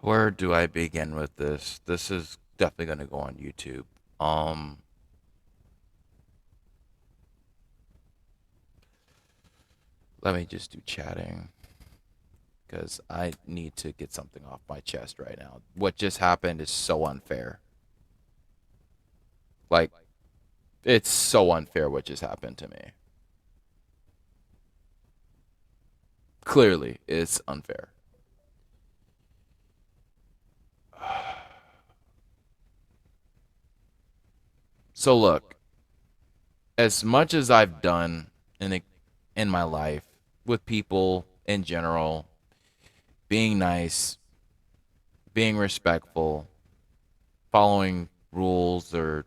Where do I begin with this? This is definitely going to go on YouTube. Um, Let me just do chatting because I need to get something off my chest right now. What just happened is so unfair. Like, it's so unfair what just happened to me. Clearly, it's unfair. So look, as much as I've done in my life with people in general, being nice, being respectful, following rules or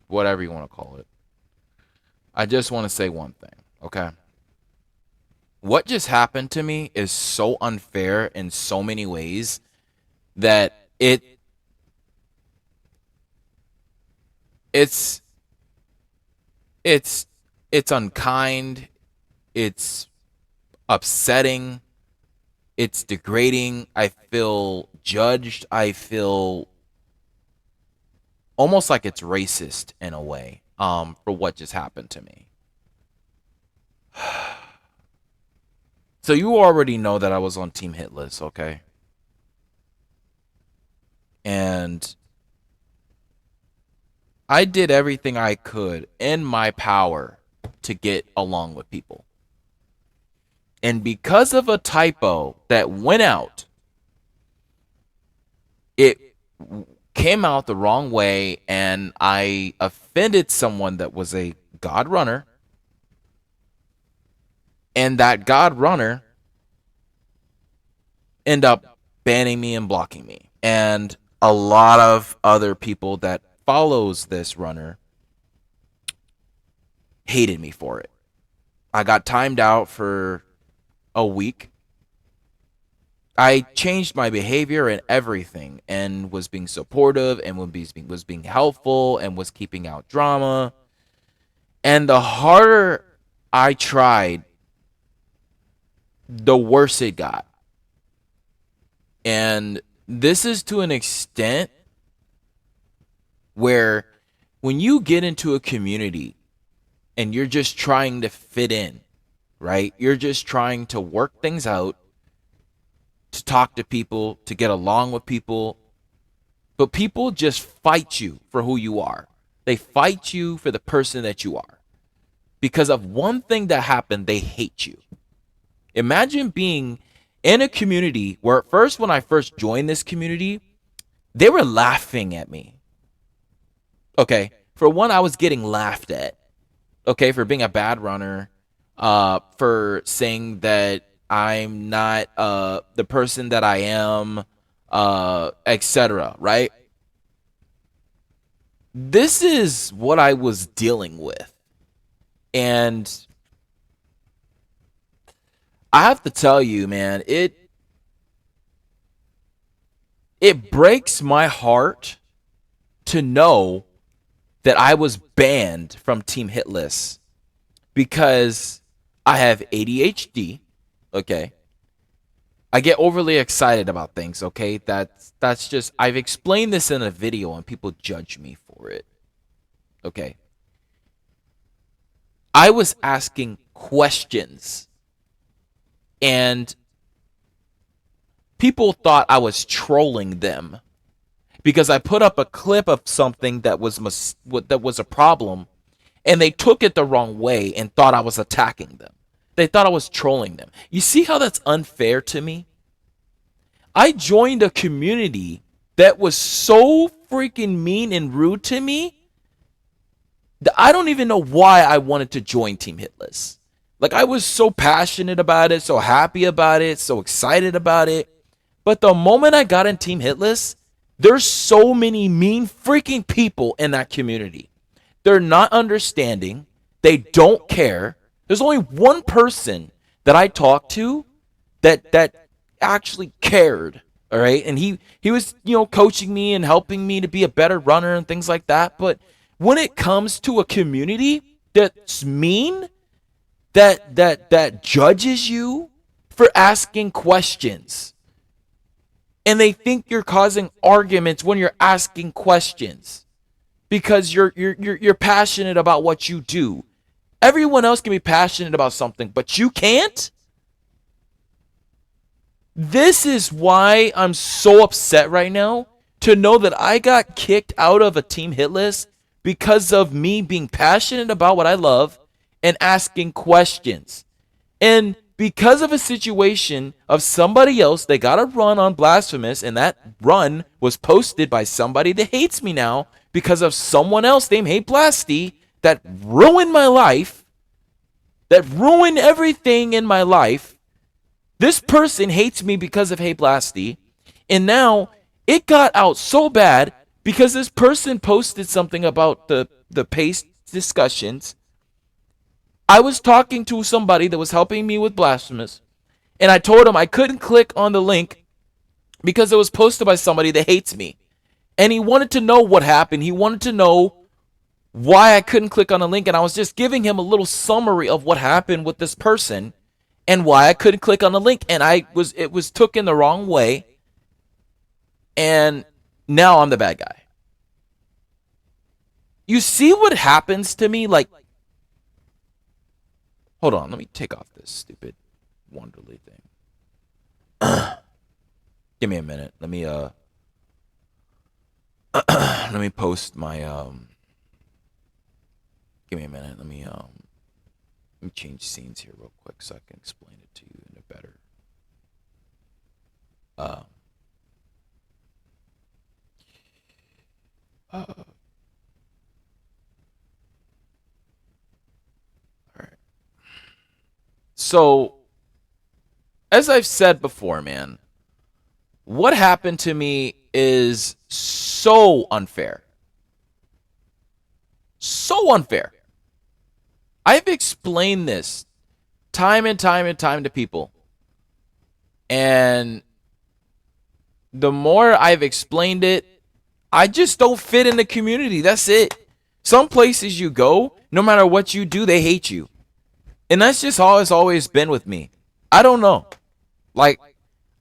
whatever you want to call it. I just want to say one thing, okay? What just happened to me is so unfair in so many ways that it's it's it's unkind, it's upsetting, it's degrading. I feel judged. I feel almost like it's racist in a way for what just happened to me. So you already know that I was on Team Hitless, okay? And I did everything I could in my power to get along with people. And because of a typo that went out, it came out the wrong way and I offended someone that was a God runner. And that God runner ended up banning me and blocking me. And a lot of other people that follows this runner hated me for it. I got timed out for a week. I changed my behavior and everything and was being supportive and was being helpful and was keeping out drama. And the harder I tried, the worse it got. And this is to an extent where when you get into a community and you're just trying to fit in, right? You're just trying to work things out, to talk to people, to get along with people. But people just fight you for who you are. They fight you for the person that you are. Because of one thing that happened, they hate you. Imagine being in a community where at first, when I first joined this community, they were laughing at me. Okay. For one, I was getting laughed at. Okay. For being a bad runner, for saying that I'm not the person that I am, etc. Right? This is what I was dealing with. And I have to tell you, man, it breaks my heart to know that I was banned from Team Hitless because I have ADHD, okay? I get overly excited about things, okay? That's just I've explained this in a video and people judge me for it. Okay. I was asking questions and people thought I was trolling them because I put up a clip of something that was a problem and they took it the wrong way and thought I was attacking them. They thought I was trolling them. You see how that's unfair to me? I joined a community that was so freaking mean and rude to me that I don't even know why I wanted to join Team Hitless. Like, I was so passionate about it, so happy about it, so excited about it. But the moment I got in Team Hitless, there's so many mean freaking people in that community. They're not understanding. They don't care. There's only one person that I talked to that actually cared. All right. And he was, coaching me and helping me to be a better runner and things like that. But when it comes to a community that's mean, that judges you for asking questions, and they think you're causing arguments when you're asking questions because you're passionate about what you do. Everyone else can be passionate about something, but you can't. This is why I'm so upset right now to know that I got kicked out of a team hit list because of me being passionate about what I love and asking questions. And because of a situation of somebody else, they got a run on Blasphemous, and that run was posted by somebody that hates me now because of someone else named Hate Blasty that ruined my life, that ruined everything in my life. This person hates me because of Hate Blasty, and now it got out so bad because this person posted something about the pace discussions. I was talking to somebody that was helping me with Blasphemous, and I told him I couldn't click on the link because it was posted by somebody that hates me. And he wanted to know what happened. He wanted to know why I couldn't click on the link, and I was just giving him a little summary of what happened with this person and why I couldn't click on the link, and it was took in the wrong way, and now I'm the bad guy. You see what happens to me? Like, hold on, let me take off this stupid Wonderly thing. Give me a minute. Let me let me post my give me a minute. Let me change scenes here real quick so I can explain it to you in a better all right. So, as I've said before, man, what happened to me is so unfair. So unfair. I've explained this time and time and time to people. And the more I've explained it, I just don't fit in the community. That's it. Some places you go, no matter what you do, they hate you. And that's just how it's always been with me. I don't know. Like,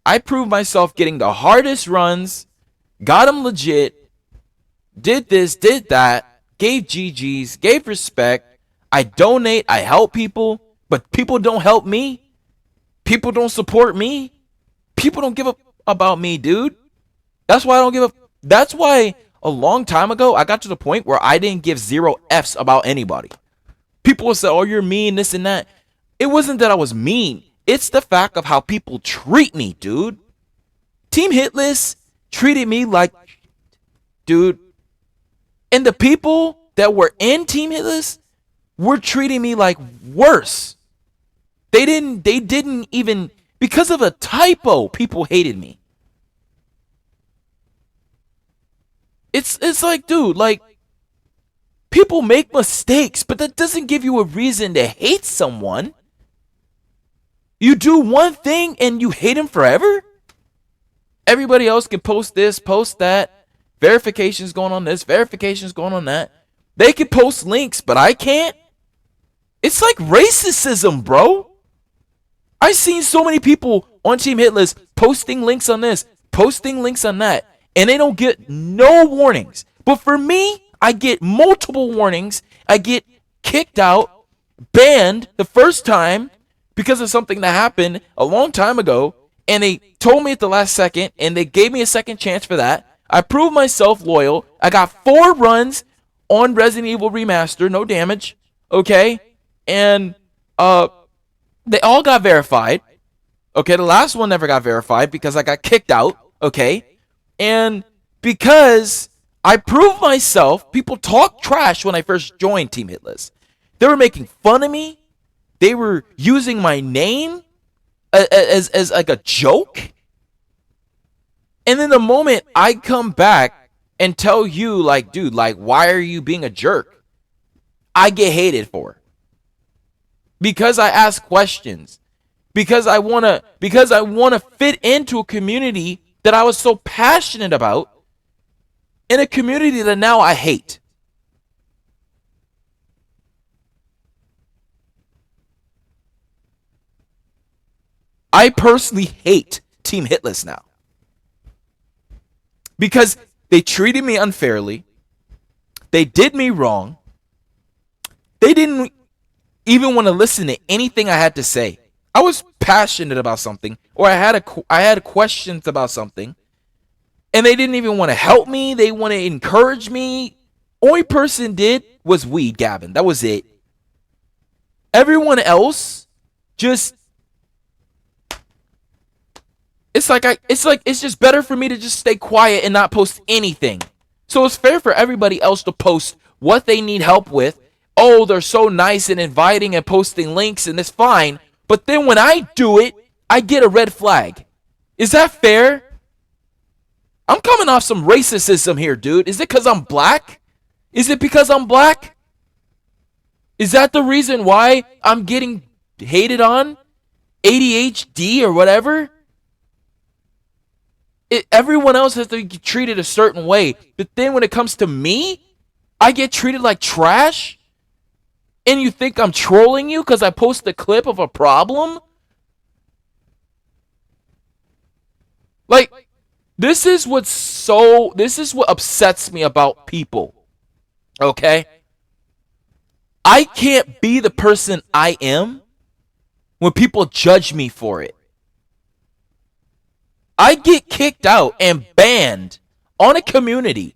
I proved myself getting the hardest runs, got them legit, did this, did that, gave GGs, gave respect. I donate, I help people, but people don't help me. People don't support me. People don't give a about me, dude. That's why I don't give a. That's why a long time ago I got to the point where I didn't give 0 F's about anybody. People would say, "Oh, you're mean, this and that." It wasn't that I was mean. It's the fact of how people treat me, dude. Team Hitless treated me like, dude. And the people that were in Team Hitless were treating me like worse. They didn't even, because of a typo, people hated me. It's like, dude, like, people make mistakes, but that doesn't give you a reason to hate someone. You do one thing and you hate him forever? Everybody else can post this, post that. Verifications going on this, verifications going on that. They can post links, but I can't. It's like racism, bro. I've seen so many people on Team Hitless posting links on this, posting links on that, and they don't get no warnings. But for me, I get multiple warnings. I get kicked out, banned the first time because of something that happened a long time ago, and they told me at the last second, and they gave me a second chance for that. I proved myself loyal. I got 4 runs on Resident Evil Remaster, no damage, okay? And they all got verified. Okay, the last one never got verified because I got kicked out, okay? And because I proved myself, people talk trash when I first joined Team Hitless. They were making fun of me. They were using my name as like a joke. And then the moment I come back and tell you, like, dude, like, why are you being a jerk? I get hated for. Because I ask questions. Because I wanna fit into a community that I was so passionate about, in a community that now I hate. I personally hate Team Hitless now. because they treated me unfairly. They did me wrong. They didn't even want to listen to anything I had to say. I was passionate about something, or I had questions about something, and they didn't even want to help me. They want to encourage me. Only person did was Weed Gavin. That was it. Everyone else just it's just better for me to just stay quiet and not post anything. So it's fair for everybody else to post what they need help with. Oh, they're so nice and inviting and posting links, and it's fine. But then when I do it, I get a red flag. Is that fair? I'm coming off some racism here, dude. Is it because I'm black? Is it because I'm black? Is that the reason why I'm getting hated on? ADHD or whatever? Everyone else has to get treated a certain way. But then when it comes to me, I get treated like trash? And you think I'm trolling you because I post a clip of a problem? Like, this is what upsets me about people. Okay? I can't be the person I am when people judge me for it. I get kicked out and banned on a community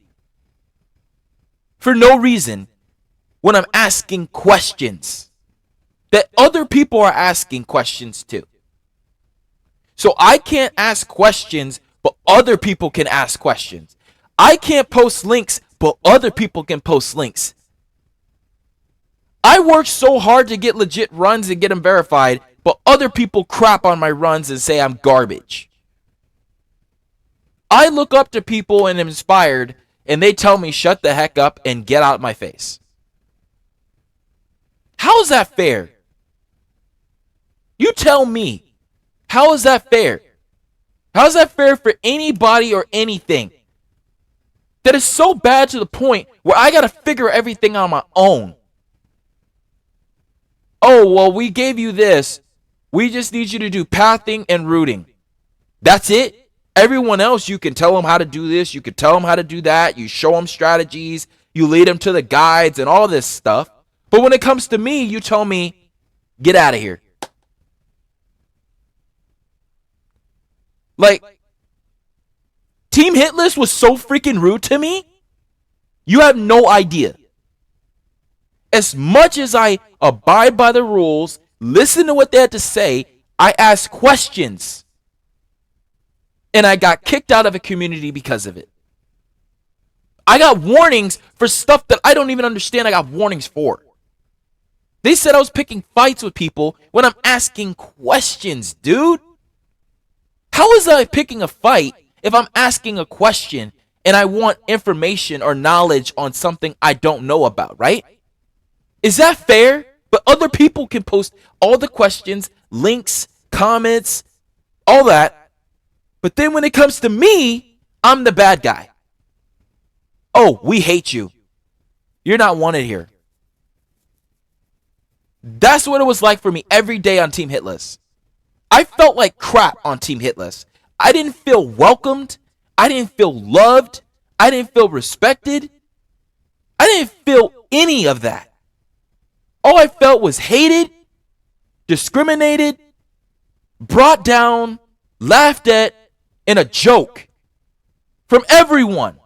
for no reason when I'm asking questions that other people are asking questions to. So I can't ask questions, but other people can ask questions. I can't post links, but other people can post links. I work so hard to get legit runs and get them verified, but other people crap on my runs and say I'm garbage. I look up to people and am inspired, and they tell me shut the heck up and get out of my face. How is that fair? You tell me. How is that fair? How is that fair for anybody or anything? That is so bad to the point where I got to figure everything out on my own. Oh, well, we gave you this. We just need you to do pathing and routing. That's it. Everyone else, you can tell them how to do this. You can tell them how to do that. You show them strategies. You lead them to the guides and all this stuff. But when it comes to me, you tell me, get out of here. Like, Team Hitless was so freaking rude to me. You have no idea. As much as I abide by the rules, listen to what they had to say, I asked questions. And I got kicked out of a community because of it. I got warnings for stuff that I don't even understand I got warnings for. They said I was picking fights with people when I'm asking questions, dude. How is I picking a fight if I'm asking a question and I want information or knowledge on something I don't know about, right? Is that fair? But other people can post all the questions, links, comments, all that. But then when it comes to me, I'm the bad guy. Oh, we hate you. You're not wanted here. That's what it was like for me every day on Team Hitless. I felt like crap on Team Hitless. I didn't feel welcomed. I didn't feel loved. I didn't feel respected. I didn't feel any of that. All I felt was hated, discriminated, brought down, laughed at, and a joke from everyone.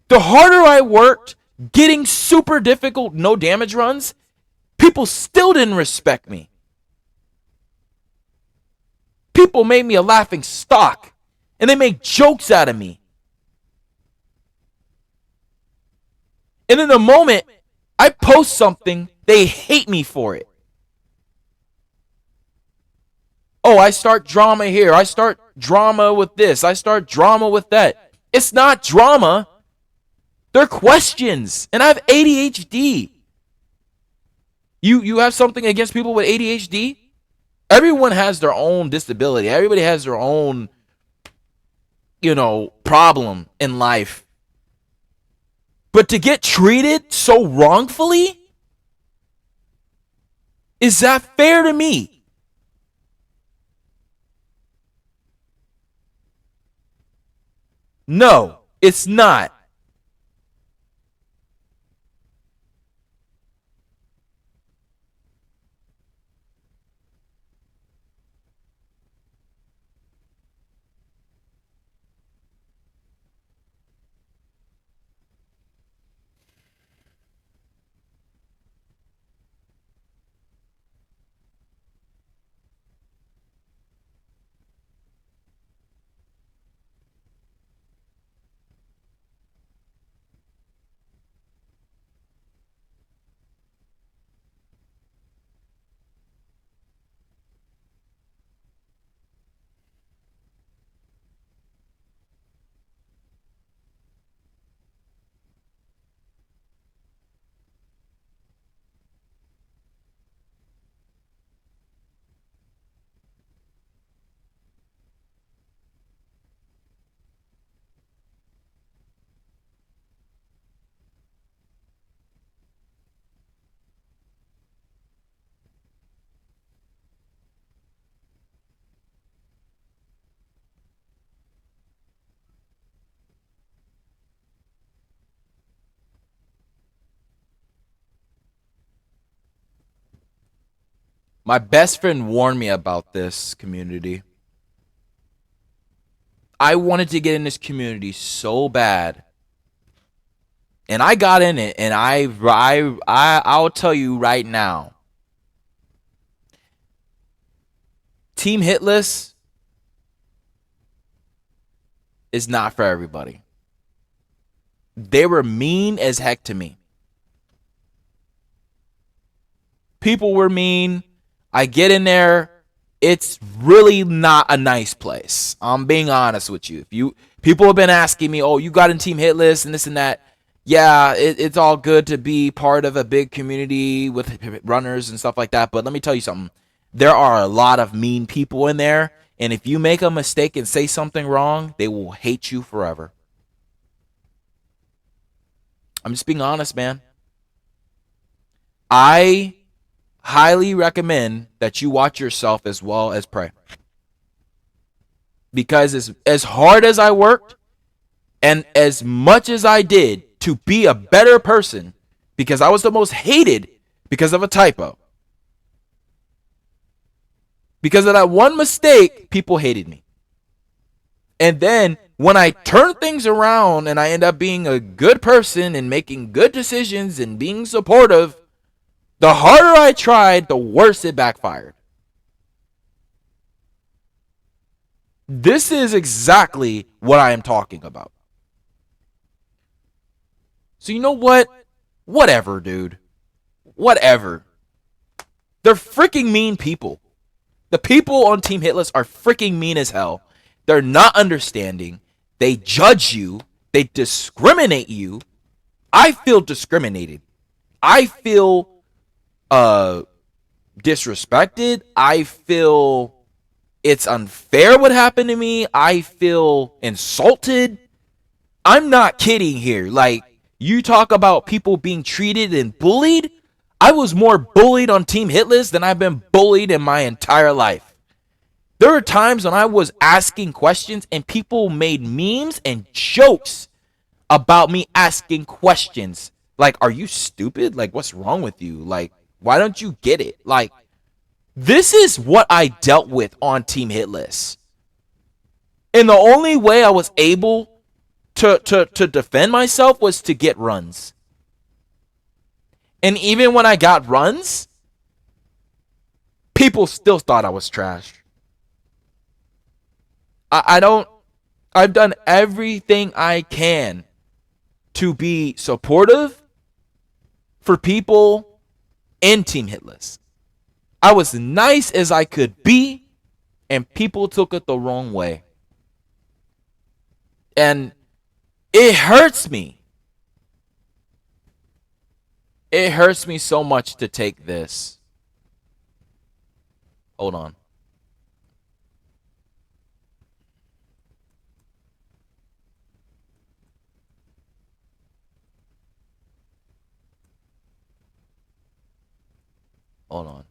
The harder I worked, getting super difficult no damage runs, people still didn't respect me. People made me a laughing stock, and they made jokes out of me. And in the moment I post something, they hate me for it. Oh, I start drama here. I start drama with this. I start drama with that. It's not drama. They're questions. And I have ADHD. You have something against people with ADHD? Everyone has their own disability. Everybody has their own, problem in life. But to get treated so wrongfully? Is that fair to me? No, it's not. My best friend warned me about this community. I wanted to get in this community so bad, and I got in it. And I'll tell you right now, Team Hitless is not for everybody. They were mean as heck to me. People were mean. I get in there. It's really not a nice place. I'm being honest with you. If you people have been asking me, "Oh, you got in Team Hitless and this and that." Yeah, it's all good to be part of a big community with runners and stuff like that. But let me tell you something. There are a lot of mean people in there, and if you make a mistake and say something wrong, they will hate you forever. I'm just being honest, man. I highly recommend that you watch yourself as well as pray. Because as hard as I worked and as much as I did to be a better person, because I was the most hated because of a typo, because of that one mistake, people hated me. And then when I turn things around and I end up being a good person and making good decisions and being supportive, the harder I tried, the worse it backfired. This is exactly what I am talking about. So you know what? Whatever, dude. Whatever. They're freaking mean people. The people on Team Hitless are freaking mean as hell. They're not understanding. They judge you. They discriminate you. I feel discriminated. I feel uh disrespected. I feel it's unfair what happened to me. I feel insulted. I'm not kidding here. Like, you talk about people being treated and bullied. I was more bullied on Team Hitless than I've been bullied in my entire life. There were times when I was asking questions and people made memes and jokes about me asking questions. Like, are you stupid? Like, what's wrong with you? Like, why don't you get it? Like, this is what I dealt with on Team Hitless. And the only way I was able to defend myself was to get runs. And even when I got runs, people still thought I was trash. I don't. I've done everything I can to be supportive for people in Team Hitless. I was nice as I could be, and people took it the wrong way. And it hurts me. It hurts me so much to take this. Hold on. Hold on.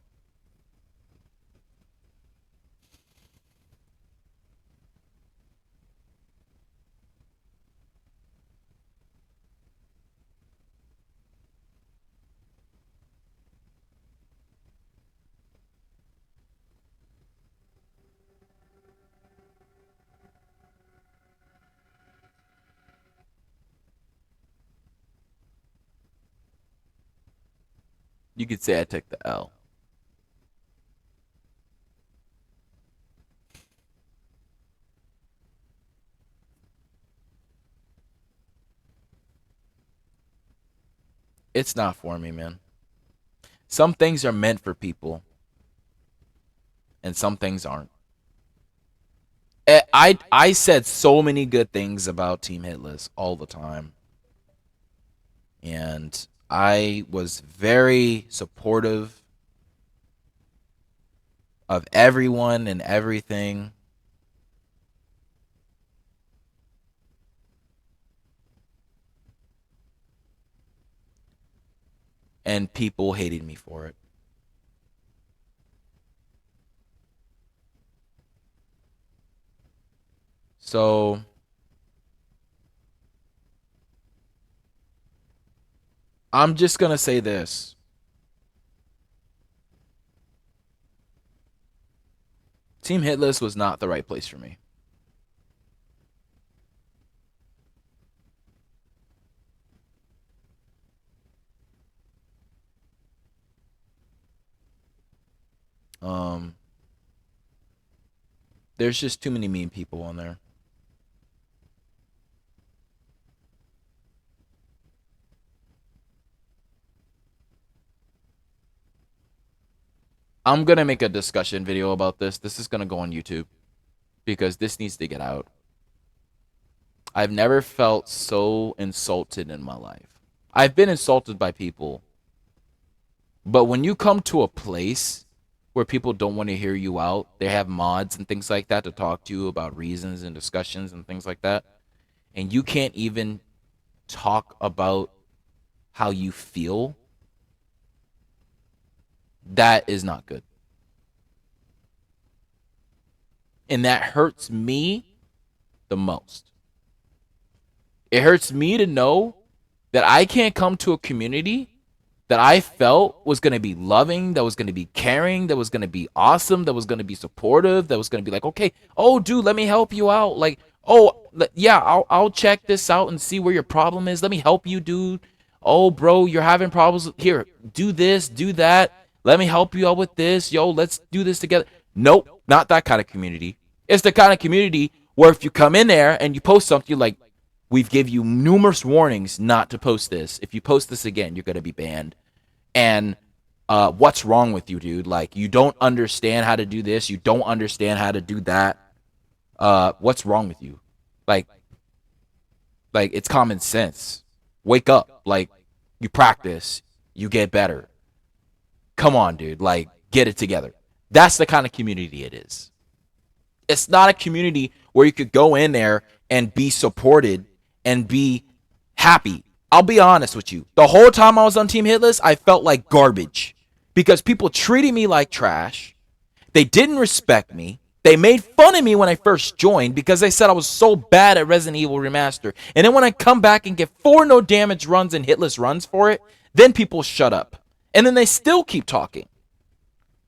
You could say I took the L. It's not for me, man. Some things are meant for people, and some things aren't. I said so many good things about Team Hitless all the time, and I was very supportive of everyone and everything. And people hated me for it. So I'm just going to say this. Team Hitless was not the right place for me. Um, there's just too many mean people on there. I'm going to make a discussion video about this. This is going to go on YouTube because this needs to get out. I've never felt so insulted in my life. I've been insulted by people. But when you come to a place where people don't want to hear you out, they have mods and things like that to talk to you about reasons and discussions and things like that, and you can't even talk about how you feel, that is not good. And that hurts me the most. It hurts me to know that I can't come to a community that I felt was going to be loving, that was going to be caring, that was going to be awesome, that was going to be supportive, that was going to be like, okay, oh, dude, let me help you out. Like, oh, yeah, I'll check this out and see where your problem is. Let me help you, dude. Oh, bro, you're having problems. Here, do this, do that. Let me help you out with this. Yo, let's do this together. Nope, not that kind of community. It's the kind of community where if you come in there and you post something, you're like, we've give you numerous warnings not to post this. If you post this again, you're going to be banned. And what's wrong with you, dude? Like, you don't understand how to do this. You don't understand how to do that. What's wrong with you? Like it's common sense. Wake up. Like, you practice. You get better. Come on, dude. Like, get it together. That's the kind of community it is. It's not a community where you could go in there and be supported and be happy. I'll be honest with you. The whole time I was on Team Hitless, I felt like garbage because people treated me like trash. They didn't respect me. They made fun of me when I first joined because they said I was so bad at Resident Evil Remaster. And then when I come back and get 4 no damage runs and hitless runs for it, then people shut up. And then they still keep talking.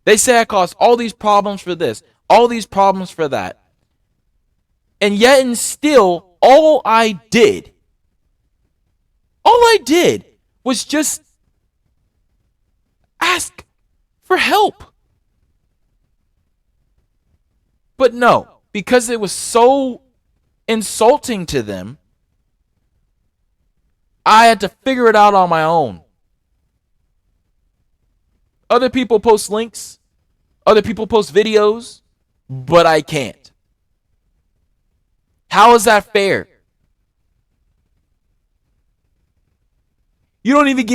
They say I caused all these problems for this, all these problems for that. And yet and still, all I did was just ask for help. But no, because it was so insulting to them, I had to figure it out on my own. Other people post links, other people post videos, but I can't. How is that fair? You don't even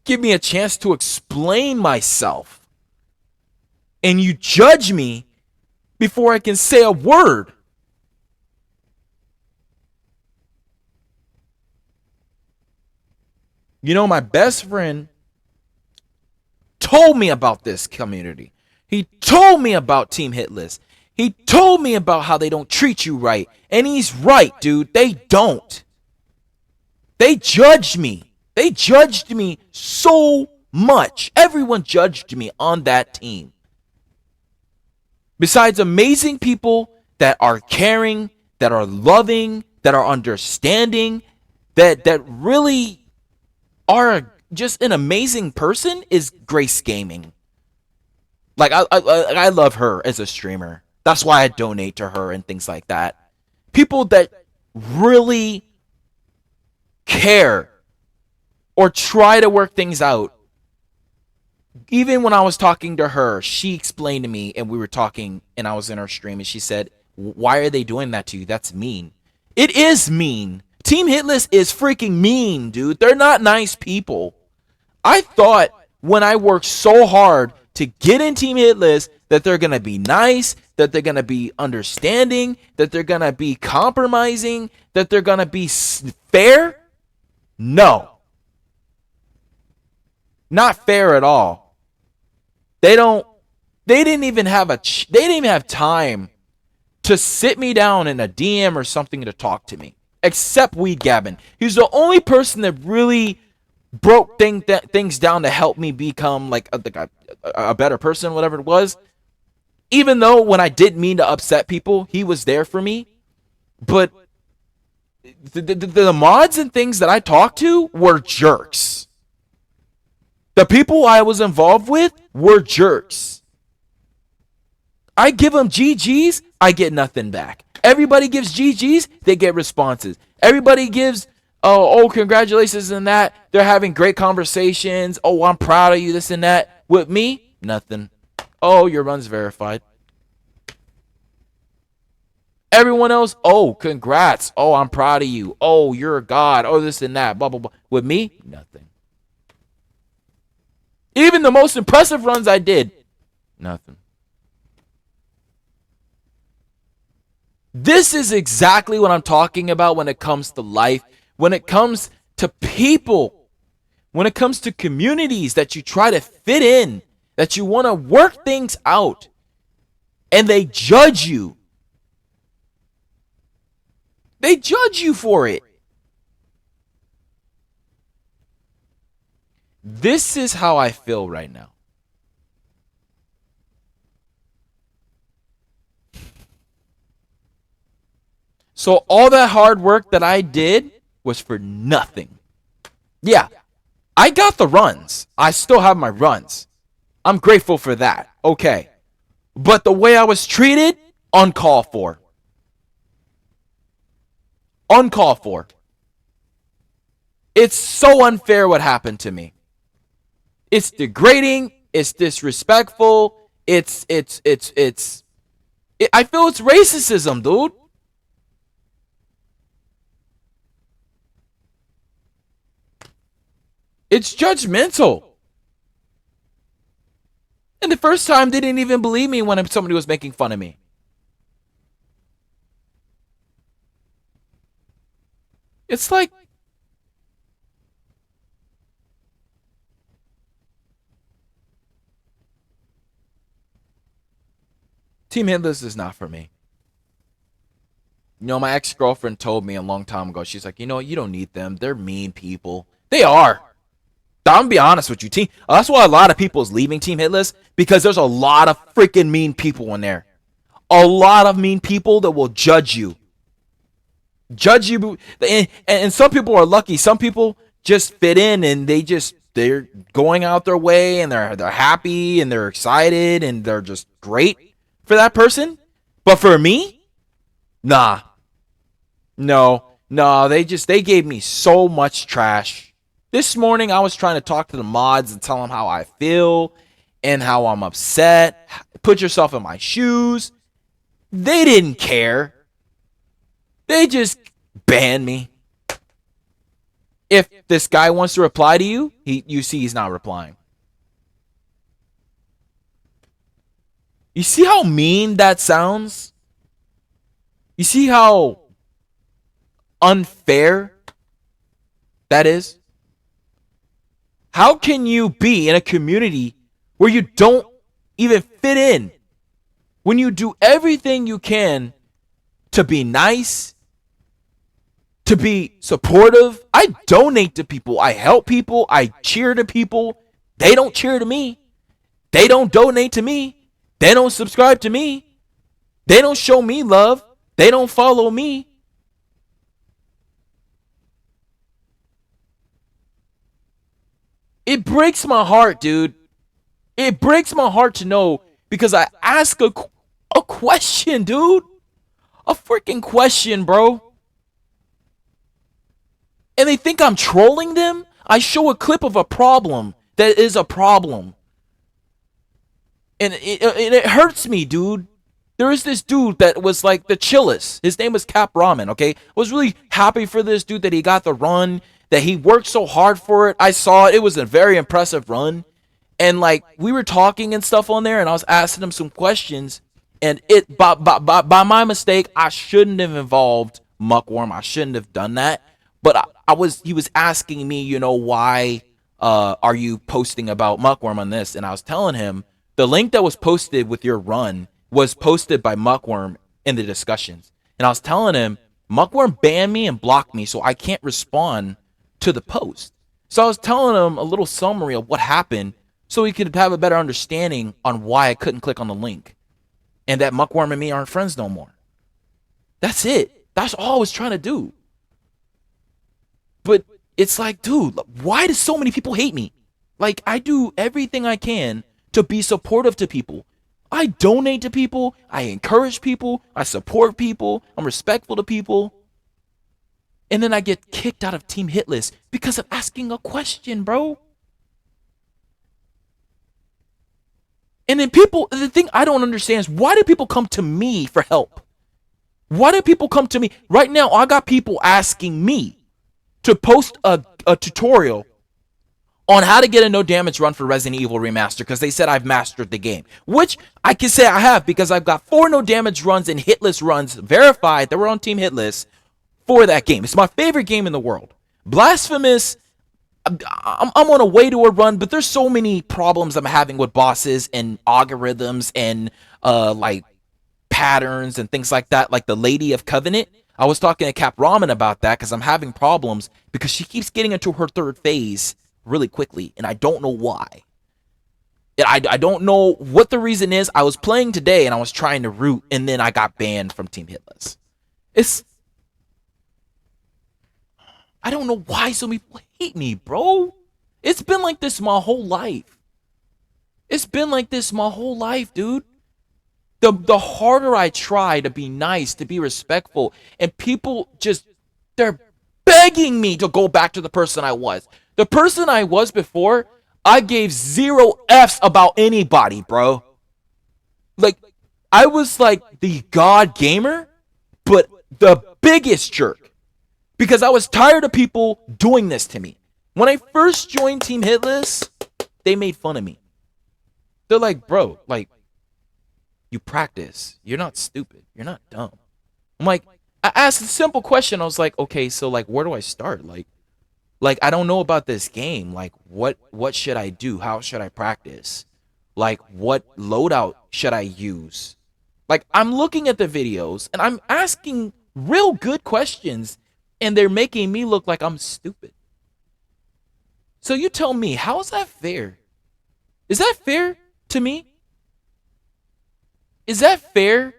give me a chance to explain myself. And you judge me before I can say a word. You know, my best friend told me about this community. He told me about Team Hitless. He told me about how they don't treat you right. And he's right, dude. They don't. They judged me. They judged me so much. Everyone judged me on that team. Besides amazing people that are caring, that are loving, that are understanding, that really are just an amazing person is Grace Gaming. Like I love her as a streamer. That's why I donate to her and things like that. People that really care or try to work things out. Even when I was talking to her, she explained to me, and we were talking, and I was in her stream, and she said, "Why are they doing that to you? That's mean." It is mean. Team Hitless is freaking mean, dude. They're not nice people. I thought when I worked so hard to get in Team Hitless that they're going to be nice, that they're going to be understanding, that they're going to be compromising, that they're going to be fair. No. Not fair at all. They didn't even have time to sit me down in a DM or something to talk to me. Except Weed Gavin. He's the only person that really broke things down to help me become like a better person, whatever it was. Even though when I didn't mean to upset people, he was there for me. But the mods and things that I talked to were jerks. The people I was involved with were jerks. I give them GGs, I get nothing back. Everybody gives GGs, they get responses. Everybody gives, oh, congratulations and that. They're having great conversations. Oh, I'm proud of you, this and that. With me, nothing. Oh, your run's verified. Everyone else, oh, congrats. Oh, I'm proud of you. Oh, you're a god. Oh, this and that. Blah, blah, blah. With me, nothing. Even the most impressive runs I did, nothing. This is exactly what I'm talking about when it comes to life, when it comes to people, when it comes to communities that you try to fit in, that you want to work things out, and they judge you. They judge you for it. This is how I feel right now. So all that hard work that I did was for nothing. Yeah, I got the runs. I still have my runs. I'm grateful for that. Okay. But the way I was treated, uncalled for. Uncalled for. It's so unfair what happened to me. It's degrading. It's disrespectful. I feel it's racism, dude. It's judgmental. And the first time, they didn't even believe me when somebody was making fun of me. It's like, Team Hitless is not for me. You know, my ex-girlfriend told me a long time ago, she's like, you know, you don't need them. They're mean people. They are. I'm gonna be honest with you, team. That's why a lot of people is leaving Team Hitless, because there's a lot of freaking mean people in there. A lot of mean people that will judge you. Judge you. And some people are lucky. Some people just fit in and they're going out their way and they're happy and they're excited and they're just great for that person. But for me, nah. No, they gave me so much trash. This morning, I was trying to talk to the mods and tell them how I feel and how I'm upset. Put yourself in my shoes. They didn't care. They just banned me. If this guy wants to reply to you, you see he's not replying. You see how mean that sounds? You see how unfair that is? How can you be in a community where you don't even fit in? When you do everything you can to be nice, to be supportive. I donate to people. I help people. I cheer to people. They don't cheer to me. They don't donate to me. They don't subscribe to me. They don't show me love. They don't follow me. It breaks my heart, dude. It breaks my heart to know because I ask a question, dude. A freaking question, bro. And they think I'm trolling them? I show a clip of a problem that is a problem. And it hurts me, dude. There is this dude that was like the chillest. His name was Cap Ramen, okay? I was really happy for this dude that he got the run, that he worked so hard for it. I saw it. It was a very impressive run. And like we were talking and stuff on there, and I was asking him some questions. And it by my mistake, I shouldn't have involved Muckworm. I shouldn't have done that. But he was asking me, why are you posting about Muckworm on this? And I was telling him the link that was posted with your run was posted by Muckworm in the discussions. And I was telling him Muckworm banned me and blocked me, so I can't respond to the post. So I was telling him a little summary of what happened so he could have a better understanding on why I couldn't click on the link. And that Muckworm and me aren't friends no more. That's it. That's all I was trying to do. But it's like, dude, why do so many people hate me? Like, I do everything I can to be supportive to people. I donate to people. I encourage people. I support people. I'm respectful to people. And then I get kicked out of Team Hitless because of asking a question, bro. And then the thing I don't understand is why do people come to me for help? Why do people come to me? Right now, I got people asking me to post a tutorial on how to get a no damage run for Resident Evil Remaster because they said I've mastered the game, which I can say I have because I've got 4 no damage runs and hitless runs verified that were on Team Hitless for that game. It's my favorite game in the world. Blasphemous, I'm on a way to a run, but there's so many problems I'm having with bosses and algorithms and like patterns and things like that, like the Lady of Covenant. I was talking to Cap Ramen about that because I'm having problems because she keeps getting into her 3rd phase really quickly, and I don't know why. I don't know what the reason is. I was playing today, and I was trying to root, and then I got banned from Team Hitless. I don't know why so many people hate me, bro. It's been like this my whole life. It's been like this my whole life, dude. The harder I try to be nice, to be respectful, and people they're begging me to go back to the person I was. The person I was before, I gave 0 Fs about anybody, bro. Like, I was like the god gamer, but the biggest jerk. Because I was tired of people doing this to me. When I first joined Team Hitless, they made fun of me. They're like, bro, like, you practice. You're not stupid. You're not dumb. I'm like, I asked a simple question. I was like, okay, so like, where do I start? Like I don't know about this game. Like, what should I do? How should I practice? Like, what loadout should I use? Like, I'm looking at the videos and I'm asking real good questions, and they're making me look like I'm stupid. So you tell me, how is that fair? Is that fair to me? Is that fair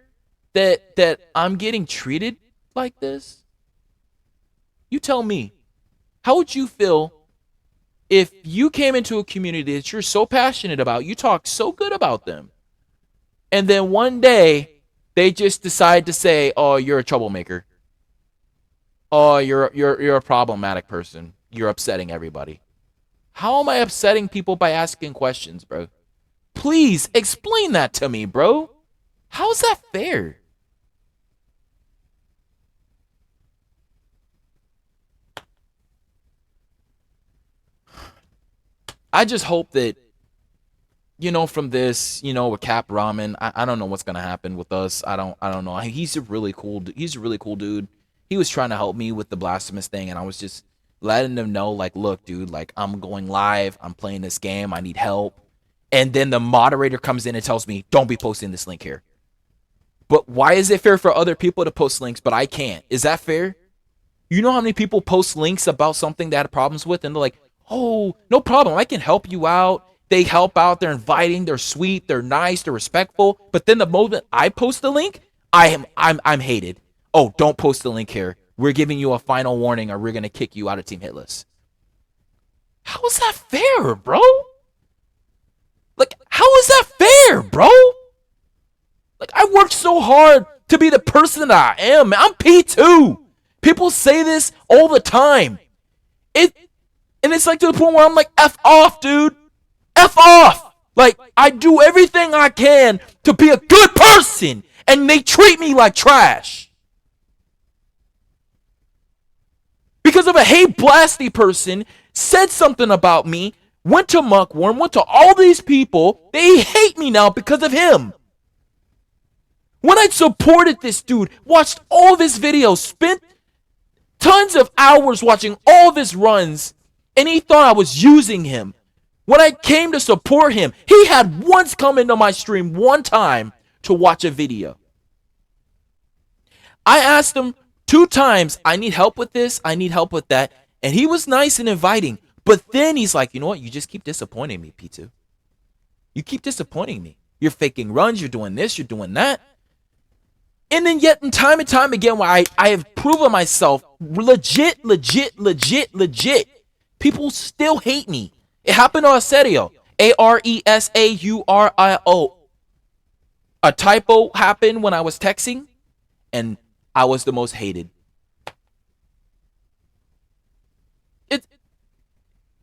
that I'm getting treated like this? You tell me. How would you feel if you came into a community that you're so passionate about, you talk so good about them, and then one day they just decide to say, "Oh, you're a troublemaker. Oh, you're a problematic person. You're upsetting everybody." How am I upsetting people by asking questions, bro? Please explain that to me, bro. How is that fair? I just hope that, from this, with Cap Ramen, I don't know what's gonna happen with us. I don't know. He's a really cool dude. He was trying to help me with the blasphemous thing, and I was just letting them know, like, look, dude, like, I'm going live, I'm playing this game, I need help. And then the moderator comes in and tells me, don't be posting this link here. But why is it fair for other people to post links, but I can't? Is that fair? You know how many people post links about something they had problems with, and they're like, oh, no problem, I can help you out. They help out, they're inviting, they're sweet, they're nice, they're respectful. But then the moment I post the link, I'm hated. Oh, don't post the link here. We're giving you a final warning, or we're gonna kick you out of Team Hitless. How is that fair, bro? Like, how is that fair, bro? Like, I worked so hard to be the person that I am. I'm P2. People say this all the time. And it's like to the point where I'm like, F off, dude. F off. Like, I do everything I can to be a good person, and they treat me like trash. Because of a Hey Blasty person said something about me, went to Muckworm, went to all these people. They hate me now because of him. When I supported this dude, watched all of his videos, spent tons of hours watching all of his runs, and he thought I was using him. When I came to support him, he had once come into my stream one time to watch a video. I asked him 2 times, I need help with this, I need help with that, and he was nice and inviting. But then he's like, you know what, you just keep disappointing me, P2. You keep disappointing me. You're faking runs, you're doing this, you're doing that. And then yet, in time and time again, where I have proven myself legit. People still hate me. It happened to Aserio. Aresaurio. A typo happened when I was texting, and I was the most hated.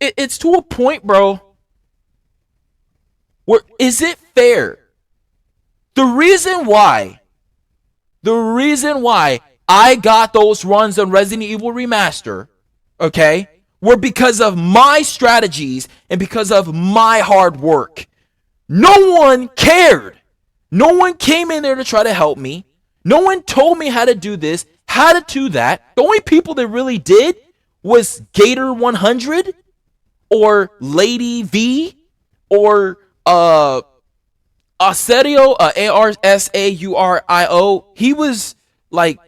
It's to a point, bro, where is it fair? The reason why I got those runs on Resident Evil Remaster, okay, were because of my strategies and because of my hard work. No one cared. No one came in there to try to help me. No one told me how to do this, how to do that. The only people that really did was Gator 100 or Lady V or Aserio, Arsaurio. He was like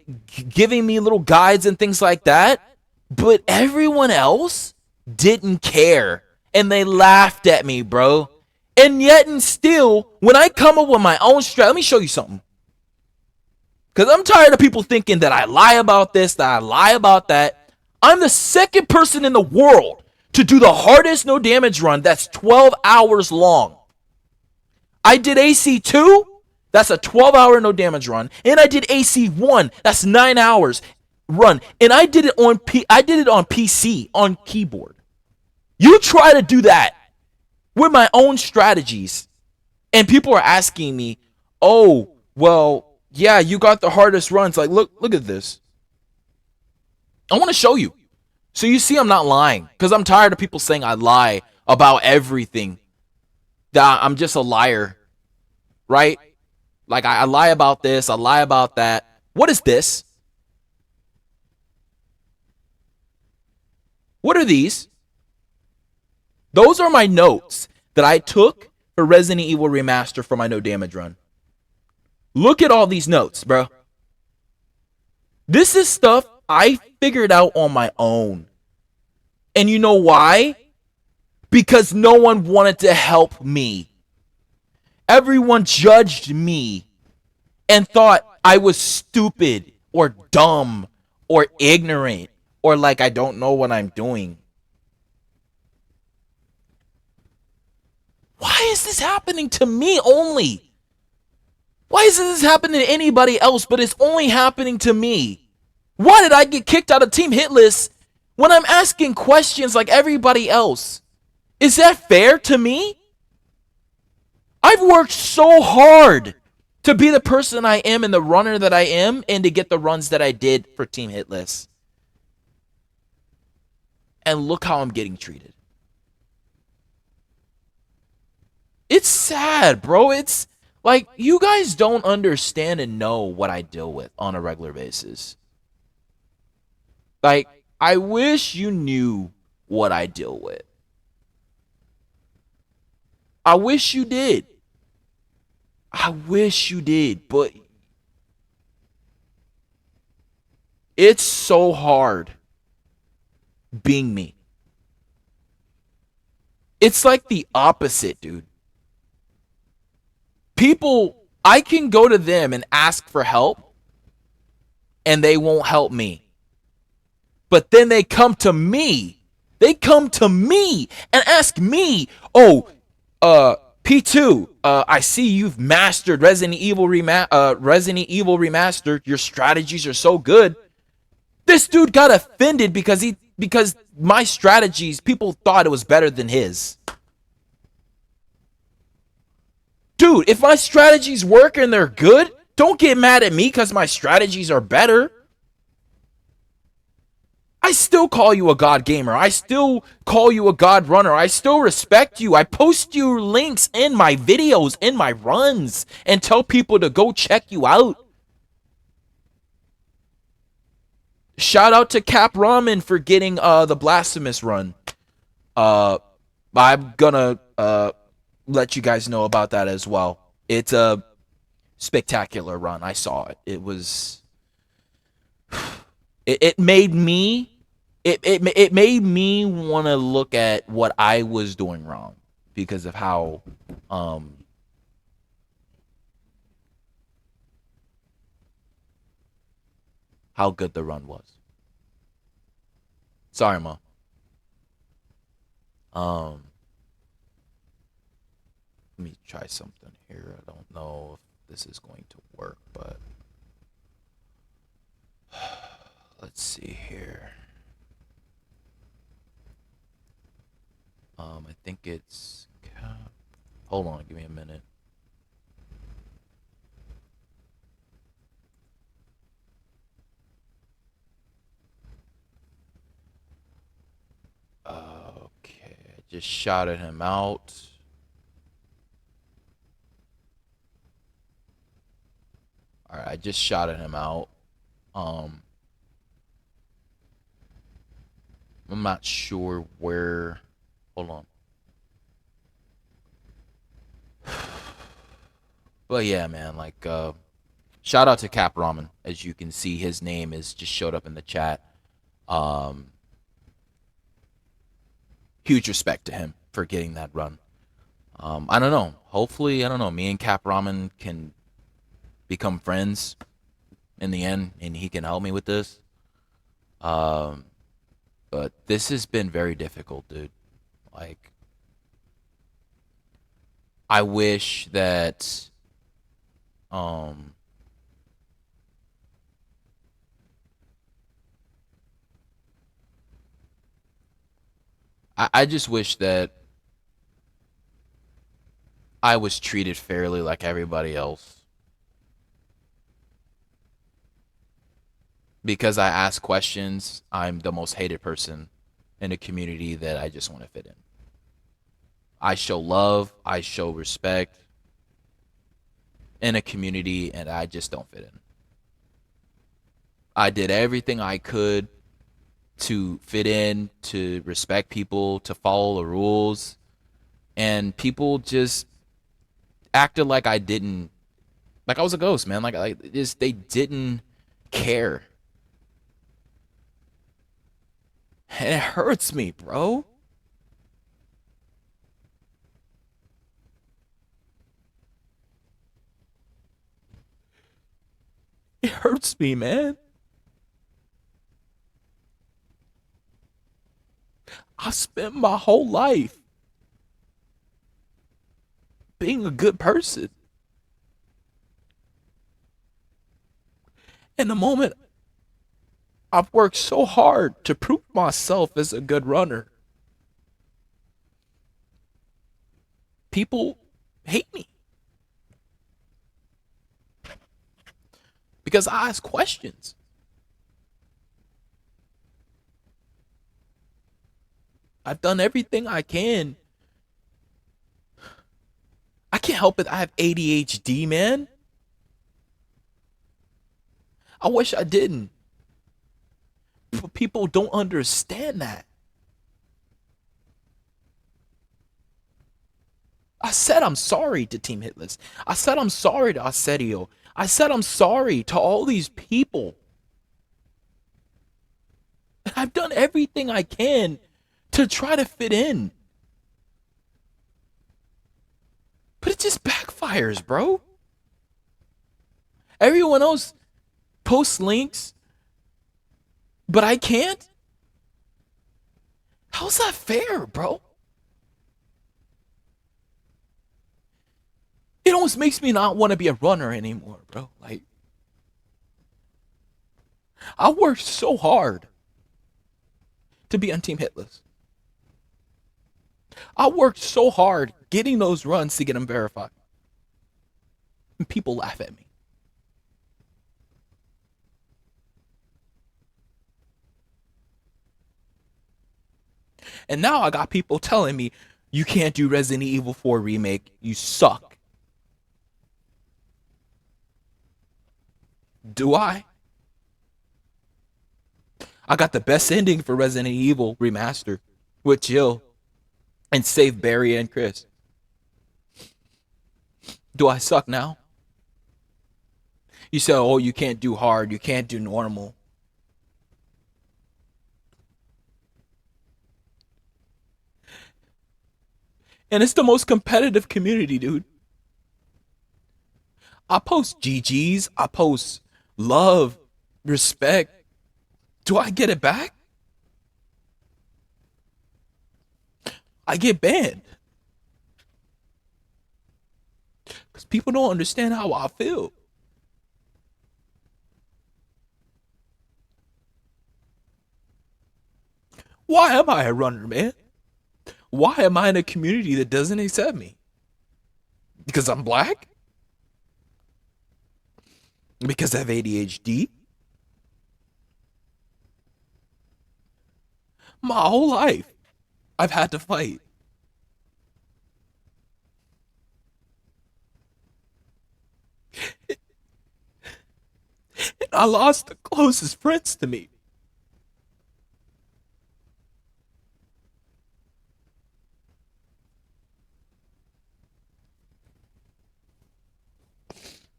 giving me little guides and things like that, but everyone else didn't care, and they laughed at me, bro. And yet and still, when I come up with my own strategy, let me show you something. Because I'm tired of people thinking that I lie about this, that I lie about that. I'm the second person in the world to do the hardest no damage run that's 12 hours long. I did AC2, that's a 12-hour no damage run, and I did AC1, that's 9 hours run, and I did it on PC on keyboard. You try to do that with my own strategies, and people are asking me, "Oh, well, yeah, you got the hardest runs." Like, look at this. I want to show you, so you see I'm not lying, because I'm tired of people saying I lie about everything. That I'm just a liar, right? Like I lie about this, I lie about that. What is this? What are these? Those are my notes that I took for Resident Evil Remaster for my no damage run. Look at all these notes, bro. This is stuff I figured out on my own. And you know why? Because no one wanted to help me. Everyone judged me and thought I was stupid or dumb or ignorant or like I don't know what I'm doing. Why is this happening to me only? Why isn't this happening to anybody else, but it's only happening to me? Why did I get kicked out of Team Hitless when I'm asking questions like everybody else? Is that fair to me? I've worked so hard to be the person I am and the runner that I am and to get the runs that I did for Team Hitless. And look how I'm getting treated. It's sad, bro. It's like you guys don't understand and know what I deal with on a regular basis. Like, I wish you knew what I deal with. I wish you did. I wish you did, but it's so hard being me. It's like the opposite, dude. People, I can go to them and ask for help, and they won't help me. But then they come to me They come to me and ask me, "Oh, P2, I see you've mastered Resident Evil Remastered. Your strategies are so good." This dude got offended because my strategies, people thought it was better than his. Dude, if my strategies work and they're good, don't get mad at me because my strategies are better. I still call you a god gamer. I still call you a god runner. I still respect you. I post your links in my videos, in my runs, and tell people to go check you out. Shout out to Cap Ramen for getting the Blasphemous run. Uh, I'm gonna let you guys know about that as well. It's a spectacular run. I saw it. It was. It made me. It made me want to look at what I was doing wrong because of um how good the run was. Sorry, ma. Um, Let me try something here. I don't know if this is going to work, but let's see here. I think it's. Hold on, give me a minute. Okay, I just shouted him out. All right, I just shouted him out. Um, I'm not sure where. Hold on. But yeah, man, like shout out to Cap Ramen. As you can see, his name is just showed up in the chat. Um Huge respect to him for getting that run. I don't know. Hopefully, I don't know, me and Cap Ramen can become friends in the end and he can help me with this. Um but this has been very difficult, dude. Like I wish that um I just wish that I was treated fairly like everybody else. Because I ask questions, I'm the most hated person in a community that I just want to fit in. I show love, I show respect in a community, and I just don't fit in. I did everything I could to fit in, to respect people, to follow the rules, and people just acted like I didn't, like I was a ghost, man. Like just they didn't care, and it hurts me, bro. It hurts me, man. I spent my whole life being a good person. And the moment I've worked so hard to prove myself as a good runner, people hate me because I ask questions. I've done everything I can. I can't help it. I have ADHD, man. I wish I didn't. But people don't understand that. I said I'm sorry to Team Hitless. I said I'm sorry to Assetio. I said I'm sorry to all these people. And I've done everything I can to try to fit in. But it just backfires, bro. Everyone else posts links, but I can't. How's that fair, bro? It almost makes me not want to be a runner anymore, bro. Like, I worked so hard to be on Team Hitless. I worked so hard getting those runs to get them verified. And people laugh at me. And now I got people telling me, you can't do Resident Evil 4 remake. You suck. Do I? I got the best ending for Resident Evil remastered with Jill and save Barry and Chris. Do I suck now? You said, oh, you can't do hard, you can't do normal. And it's the most competitive community, dude. I post GGs, I post love, respect. Do I get it back? I get banned. Because people don't understand how I feel. Why am I a runner, man? Why am I in a community that doesn't accept me? Because I'm black? Because I have ADHD? My whole life, I've had to fight. And I lost the closest friends to me.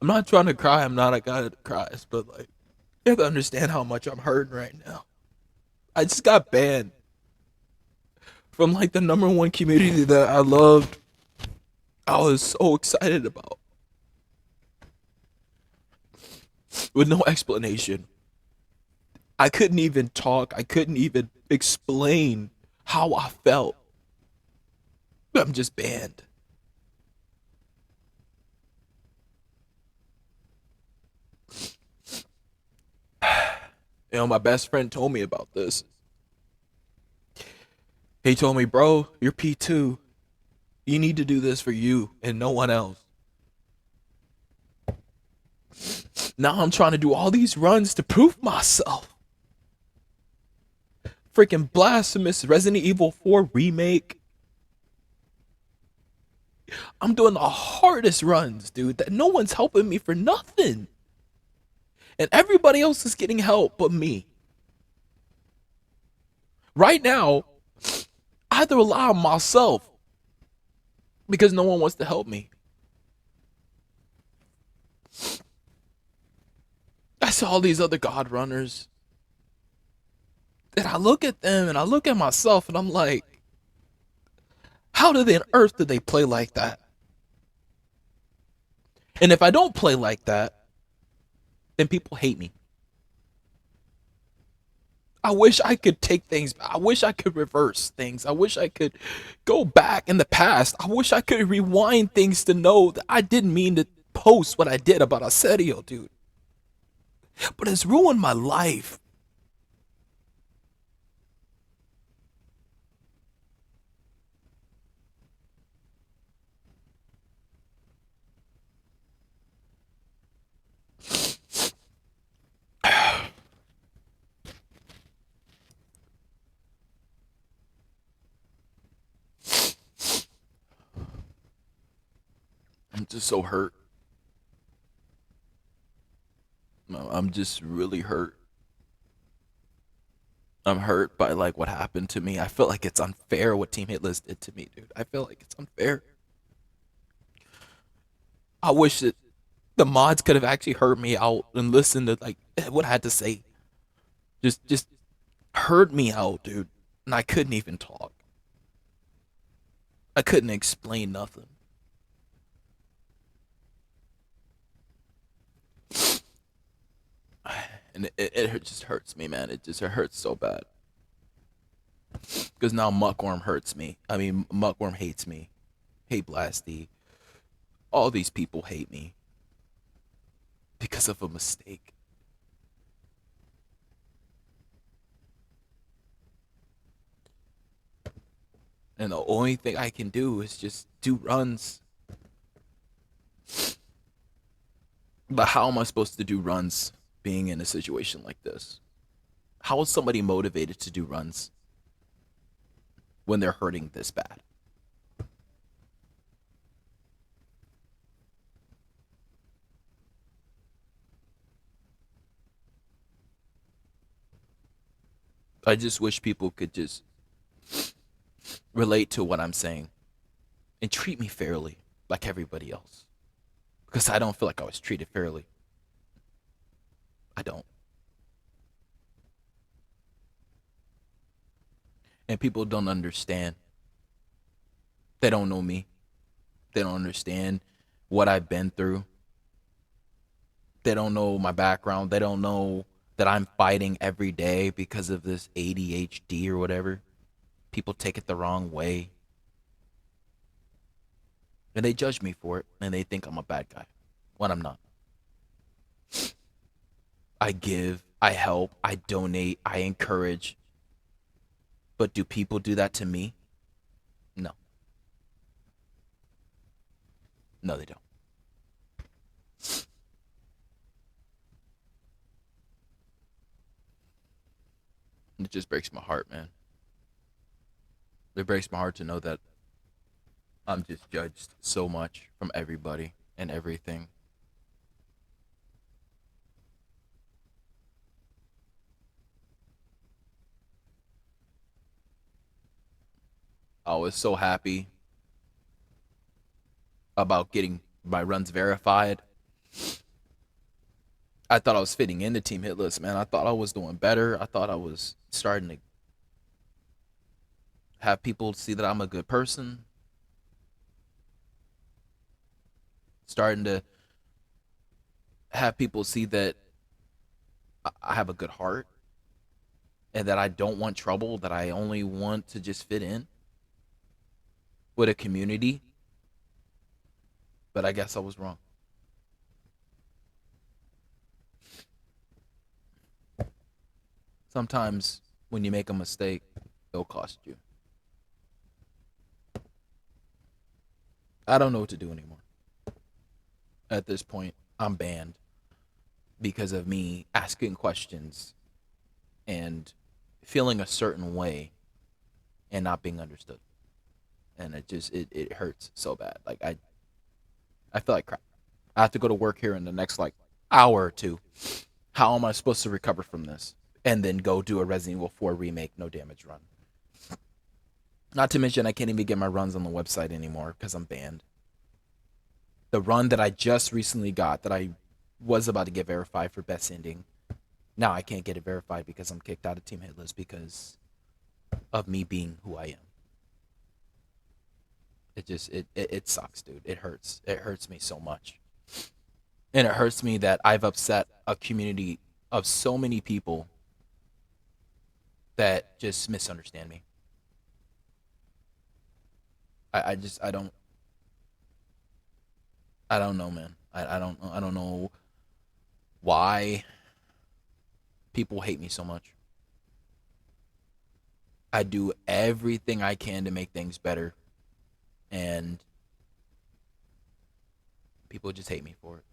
I'm not trying to cry. I'm not a guy that cries, but like, you have to understand how much I'm hurting right now. I just got banned from like the number one community that I loved. I was so excited about with no explanation. I couldn't even talk. I couldn't even explain how I felt. I'm just banned. You know, my best friend told me about this. He told me, bro, you're P2. You need to do this for you and no one else. Now I'm trying to do all these runs to prove myself. Freaking blasphemous Resident Evil 4 remake. I'm doing the hardest runs, dude, that no one's helping me for nothing. And everybody else is getting help but me. Right now, I have to rely on myself because no one wants to help me. I saw all these other God runners. And I look at them and I look at myself and I'm like, how do they on earth do they play like that? And if I don't play like that, then people hate me. I wish I could take things. I wish I could reverse things. I wish I could go back in the past. I wish I could rewind things to know that I didn't mean to post what I did about Asedio, dude. But it's ruined my life. I'm just so hurt. I'm just really hurt. I'm hurt by like what happened to me. I feel like it's unfair what Team Hitless did to me, dude. I feel like it's unfair. I wish that the mods could have actually heard me out and listened to like what I had to say. Just heard me out, dude. And I couldn't even talk. I couldn't explain nothing. And it just hurts me, man. It hurts so bad. Because now Muckworm hurts me. I mean, Muckworm hates me. Hate Blasty. All these people hate me because of a mistake. And the only thing I can do is just do runs. But how am I supposed to do runs being in a situation like this? How is somebody motivated to do runs when they're hurting this bad? I just wish people could just relate to what I'm saying and treat me fairly like everybody else. Because I don't feel like I was treated fairly. I don't. And people don't understand. They don't know me. They don't understand what I've been through. They don't know my background. They don't know that I'm fighting every day because of this ADHD or whatever. People take it the wrong way. And they judge me for it. And they think I'm a bad guy when I'm not. I give, I help, I donate, I encourage. But do people do that to me? No. No, they don't. It just breaks my heart, man. It breaks my heart to know that I'm just judged so much from everybody and everything. I was so happy about getting my runs verified. I thought I was fitting into Team Hitless, man. I thought I was doing better. I thought I was starting to have people see that I'm a good person, starting to have people see that I have a good heart and that I don't want trouble, that I only want to just fit in with a community. But I guess I was wrong. Sometimes when you make a mistake, it'll cost you. I don't know what to do anymore. At this point, I'm banned because of me asking questions and feeling a certain way and not being understood. And it hurts so bad. Like I feel like crap. I have to go to work here in the next like hour or two. How am I supposed to recover from this? And then go do a Resident Evil 4 remake no damage run. Not to mention I can't even get my runs on the website anymore because I'm banned. The run that I just recently got that I was about to get verified for best ending. Now I can't get it verified because I'm kicked out of Team Hitless because of me being who I am. It sucks, dude. It hurts. It hurts me so much. And it hurts me that I've upset a community of so many people that just misunderstand me. I don't know, man. I don't know why people hate me so much. I do everything I can to make things better, and people just hate me for it.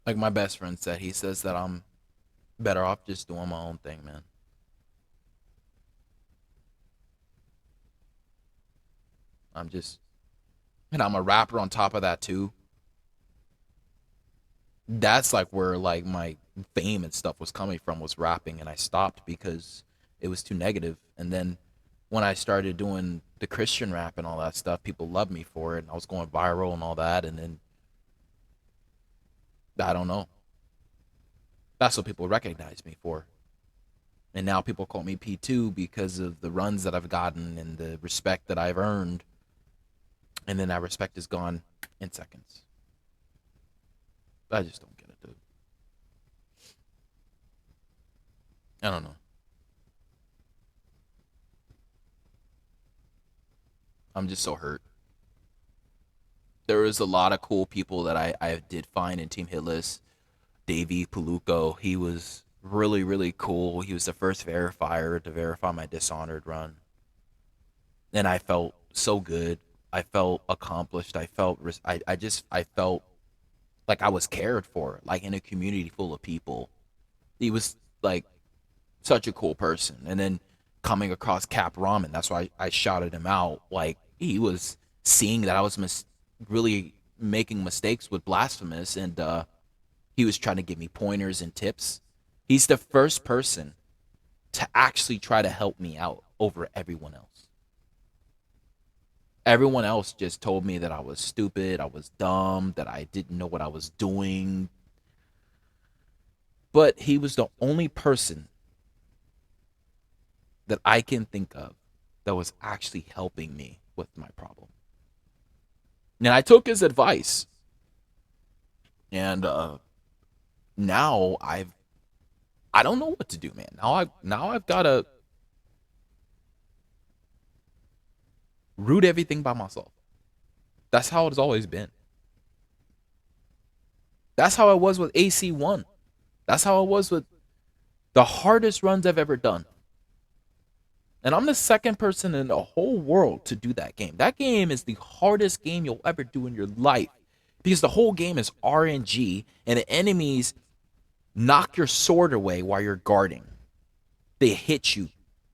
Like my best friend said, he says that I'm better off just doing my own thing, man. I'm just, and I'm a rapper on top of that too. That's like where like my fame and stuff was coming from, was rapping, and I stopped because it was too negative. And then when I started doing the Christian rap and all that stuff, people loved me for it, and I was going viral and all that. And then I don't know, that's what people recognize me for. And now people call me P2 because of the runs that I've gotten and the respect that I've earned. And then that respect is gone in seconds. I just don't get it, dude. I don't know. I'm just so hurt. There was a lot of cool people that I did find in Team Hitless. Davey Paluco, he was really, really cool. He was the first verifier to verify my Dishonored run. And I felt so good. I felt accomplished. I felt like I was cared for, like in a community full of people. He was like such a cool person. And then coming across Cap Ramen, that's why I shouted him out. Like he was seeing that I was really making mistakes with Blasphemous, and he was trying to give me pointers and tips. He's the first person to actually try to help me out over everyone else. Everyone else just told me that I was stupid, I was dumb, that I didn't know what I was doing. But he was the only person that I can think of that was actually helping me with my problem. And I took his advice. And now I don't know what to do, man. Now I've got to root everything by myself. That's how it's always been. That's how I was with AC1. That's how I was with the hardest runs I've ever done. And I'm the second person in the whole world to do that game. That game is the hardest game you'll ever do in your life because the whole game is RNG and the enemies knock your sword away while you're guarding. They hit you.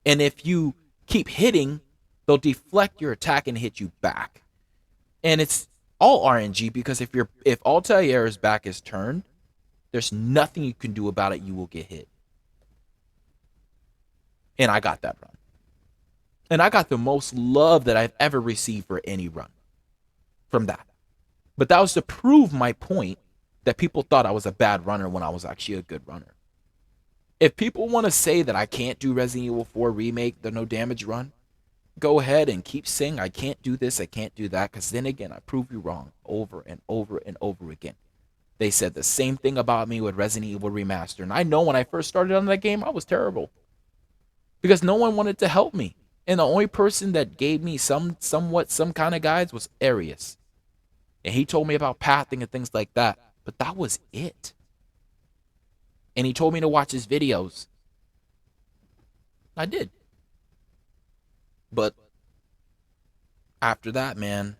And if you keep hitting, they'll deflect your attack and hit you back. And it's all RNG because if Altair's back is turned, there's nothing you can do about it. You will get hit. And I got that run. And I got the most love that I've ever received for any run from that. But that was to prove my point that people thought I was a bad runner when I was actually a good runner. If people want to say that I can't do Resident Evil 4 Remake, the no damage run, go ahead and keep saying I can't do this, I can't do that, because then again, I prove you wrong over and over and over again. They said the same thing about me with Resident Evil Remaster. And I know when I first started on that game, I was terrible because no one wanted to help me. And the only person that gave me some kind of guides was Arius. And he told me about pathing and things like that. But that was it. And he told me to watch his videos. I did. But after that, man,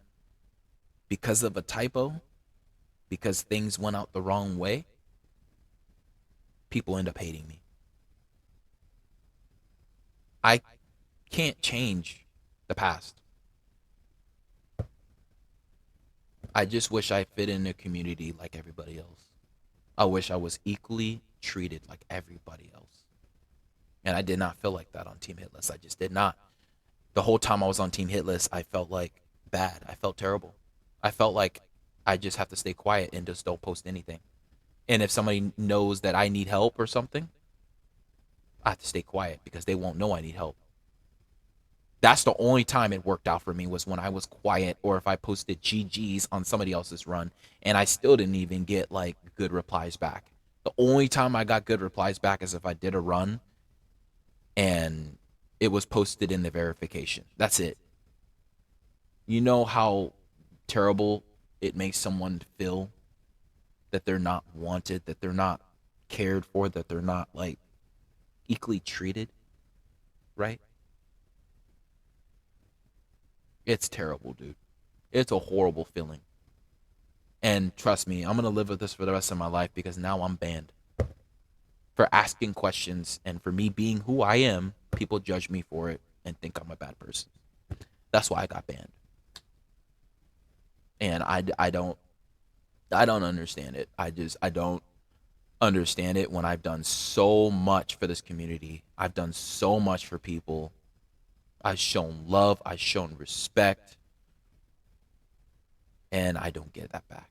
because of a typo, because things went out the wrong way, people end up hating me. I can't change the past. I just wish I fit in a community like everybody else. I wish I was equally treated like everybody else. And I did not feel like that on Team Hitless. I just did not. The whole time I was on Team Hitless, I felt like bad. I felt terrible. I felt like I just have to stay quiet and just don't post anything. And if somebody knows that I need help or something, I have to stay quiet because they won't know I need help. That's the only time it worked out for me was when I was quiet or if I posted GGs on somebody else's run and I still didn't even get like good replies back. The only time I got good replies back is if I did a run and it was posted in the verification. That's it. You know how terrible it makes someone feel that they're not wanted, that they're not cared for, that they're not like equally treated, right? It's terrible, dude. It's a horrible feeling. And trust me, I'm going to live with this for the rest of my life because now I'm banned for asking questions. And for me being who I am, people judge me for it and think I'm a bad person. That's why I got banned. And I don't understand it. I don't understand it when I've done so much for this community. I've done so much for people. I've shown love. I've shown respect. And I don't get that back.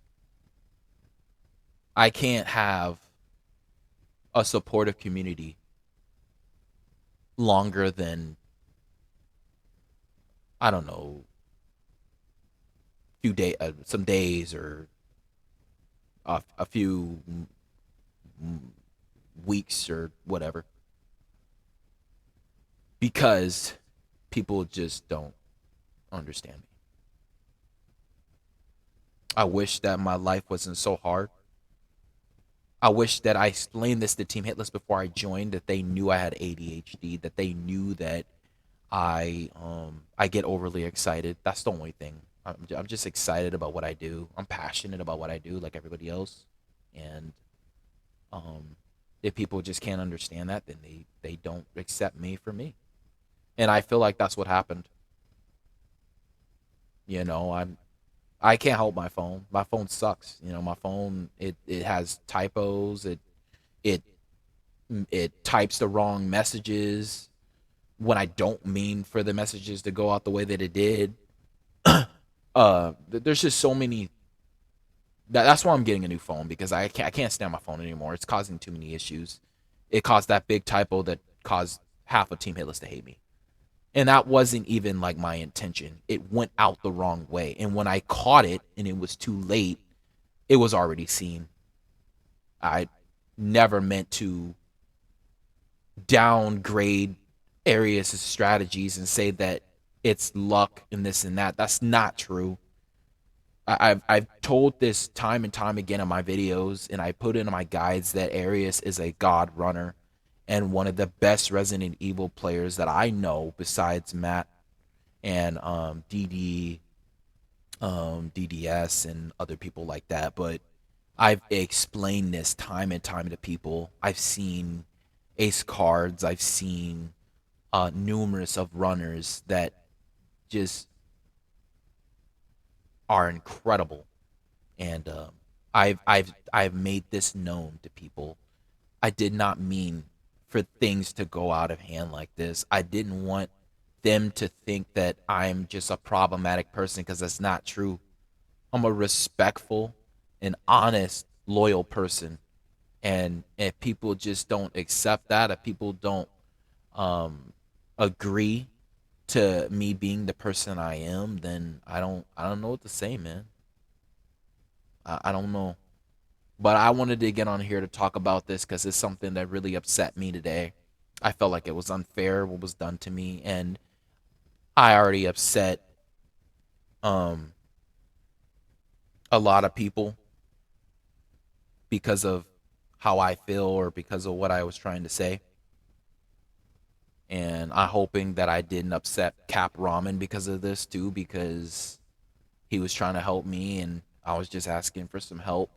I can't have a supportive community longer than, I don't know, some days or a few weeks or whatever. because people just don't understand me. I wish that my life wasn't so hard. I wish that I explained this to Team Hitless before I joined, that they knew I had ADHD, that they knew that I get overly excited. That's the only thing. I'm just excited about what I do. I'm passionate about what I do, like everybody else. And um, if people just can't understand that, then they don't accept me for me. And I feel like that's what happened. You know, I can't help my phone. My phone sucks. You know, my phone it has typos. It it types the wrong messages when I don't mean for the messages to go out the way that it did. There's just so many. That's why I'm getting a new phone, because I can't stand my phone anymore. It's causing too many issues. It caused that big typo that caused half of Team Hitless to hate me. And that wasn't even like my intention. It went out the wrong way. And when I caught it and it was too late, it was already seen. I never meant to downgrade Arius' strategies and say that it's luck and this and that. That's not true. I've told this time and time again in my videos, and I put in my guides that Arius is a god runner and one of the best Resident Evil players that I know, besides Matt and DDS and other people like that. But I've explained this time and time to people. I've seen ace cards. I've seen numerous of runners that just are incredible, and I've made this known to people. I did not mean for things to go out of hand like this. I didn't want them to think that I'm just a problematic person, because that's not true. I'm a respectful and honest, loyal person. And if people just don't accept that, if people don't um, agree to me being the person I am, then I don't know what to say, man. I don't know. But I wanted to get on here to talk about this because it's something that really upset me today. I felt like it was unfair what was done to me, and I already upset um a lot of people because of how I feel or because of what I was trying to say. And I'm hoping that I didn't upset Cap Ramen because of this too, because he was trying to help me and I was just asking for some help.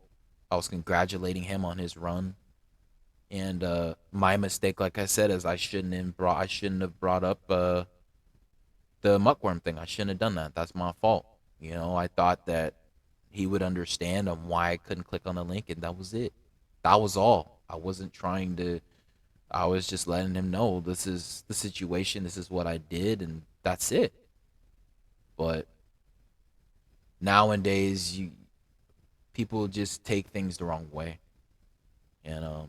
I was congratulating him on his run. And my mistake, like I said, is I shouldn't have brought up the muckworm thing. I shouldn't have done that. That's my fault. You know, I thought that he would understand on why I couldn't click on the link, and that was it. That was all. I wasn't trying to. I was just letting him know this is the situation. This is what I did, and that's it. But nowadays, people just take things the wrong way, and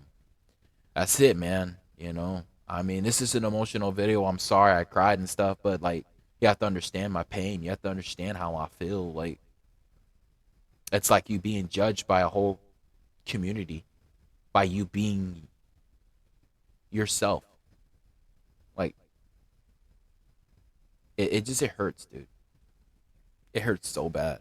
that's it, man. You know, I mean, this is an emotional video. I'm sorry I cried and stuff, but like, you have to understand my pain. You have to understand how I feel. Like, it's like you being judged by a whole community, by you being yourself. Like, it hurts, dude. It hurts so bad.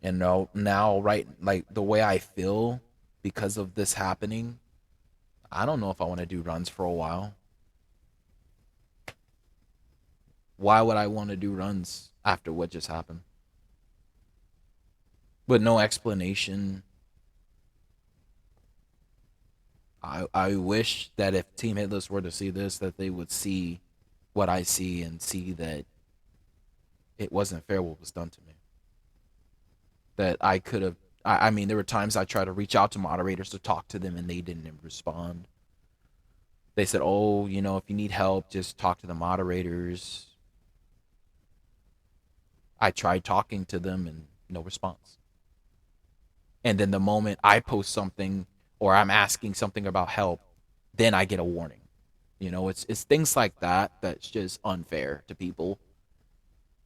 And now, right, like the way I feel because of this happening, I don't know if I want to do runs for a while. Why would I want to do runs after what just happened? With no explanation. I wish that if Team Hitless were to see this, that they would see what I see and see that it wasn't fair what was done to me. That I could have. I mean, there were times I tried to reach out to moderators to talk to them and they didn't respond. They said, "Oh, you know, if you need help, just talk to the moderators." I tried talking to them and no response. And then the moment I post something or I'm asking something about help, then I get a warning. You know, it's things like that that's just unfair to people.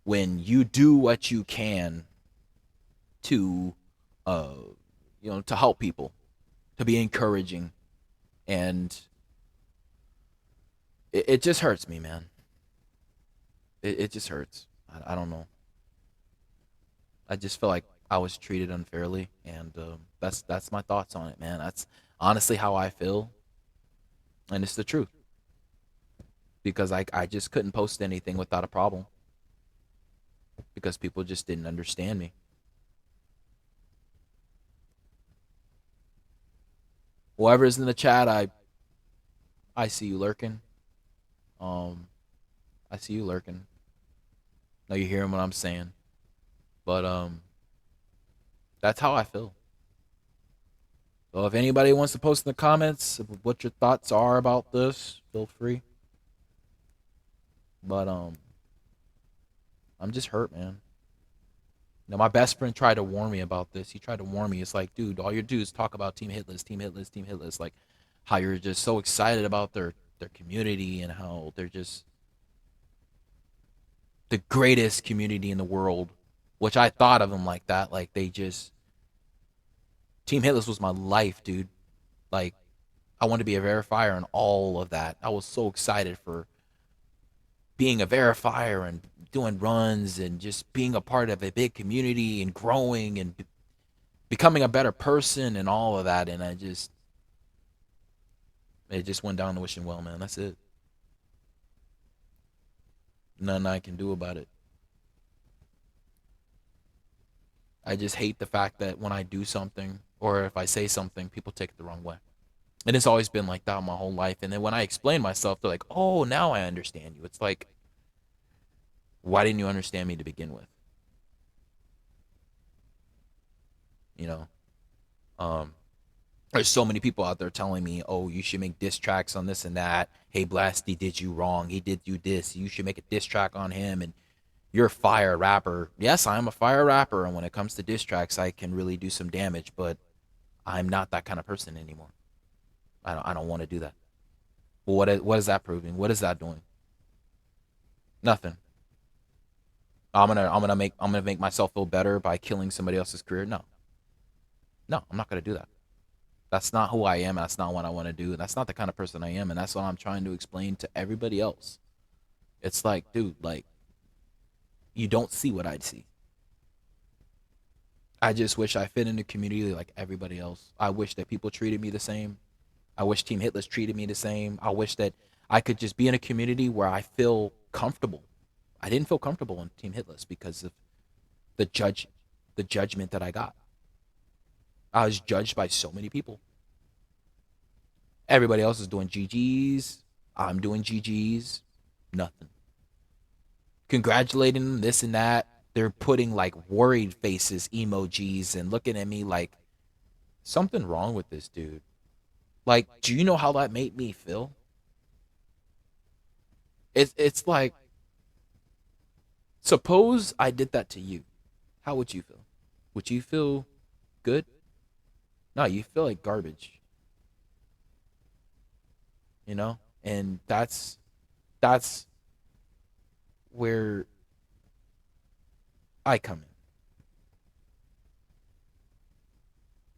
When you do what you can to uh to help people, to be encouraging, and it just hurts me, man. It just hurts. I don't know. I just feel like I was treated unfairly, and that's my thoughts on it, man. That's honestly how I feel, and it's the truth because I just couldn't post anything without a problem because people just didn't understand me. Whoever's in the chat, I see you lurking. Um, I see you lurking. Know you hearing what I'm saying, but that's how I feel. So if anybody wants to post in the comments what your thoughts are about this, feel free. But I'm just hurt, man. You know, my best friend tried to warn me about this. He tried to warn me. It's like, dude, all you do is talk about Team Hitless, Team Hitless, Team Hitless. Like how you're just so excited about their community and how they're just the greatest community in the world. Which I thought of them like that. Like they just Team Hitless was my life, dude. Like I wanted to be a verifier and all of that. I was so excited for being a verifier and doing runs and just being a part of a big community and growing and becoming a better person and all of that. And it just went down the wishing well, man. That's it. Nothing I can do about it. I just hate the fact that when I do something or if I say something, people take it the wrong way. And it's always been like that my whole life. And then when I explain myself, they're like, oh, now I understand you. It's like, why didn't you understand me to begin with? You know, um, there's so many people out there telling me, oh, you should make diss tracks on this and that. Hey, Blasty did you wrong. He did you this. You should make a diss track on him. And you're a fire rapper. Yes, I'm a fire rapper. And when it comes to diss tracks, I can really do some damage. But I'm not that kind of person anymore. I don't want to do that. Well, what is that proving? What is that doing? Nothing. I'm gonna make myself feel better by killing somebody else's career. No, no, I'm not gonna do that. That's not who I am. That's not what I want to do. That's not the kind of person I am. And that's what I'm trying to explain to everybody else. It's like, dude, like, you don't see what I see. I just wish I fit in the community like everybody else. I wish that people treated me the same. I wish Team Hitless treated me the same. I wish that I could just be in a community where I feel comfortable. I didn't feel comfortable in Team Hitless because of the judge, the judgment that I got. I was judged by so many people. Everybody else is doing GGs. I'm doing GGs. Nothing. Congratulating them, this and that. They're putting like worried faces emojis and looking at me like something wrong with this dude. Like, do you know how that made me feel? It's like suppose I did that to you. How would you feel? Would you feel good? No, you feel like garbage, you know? And that's where I come in.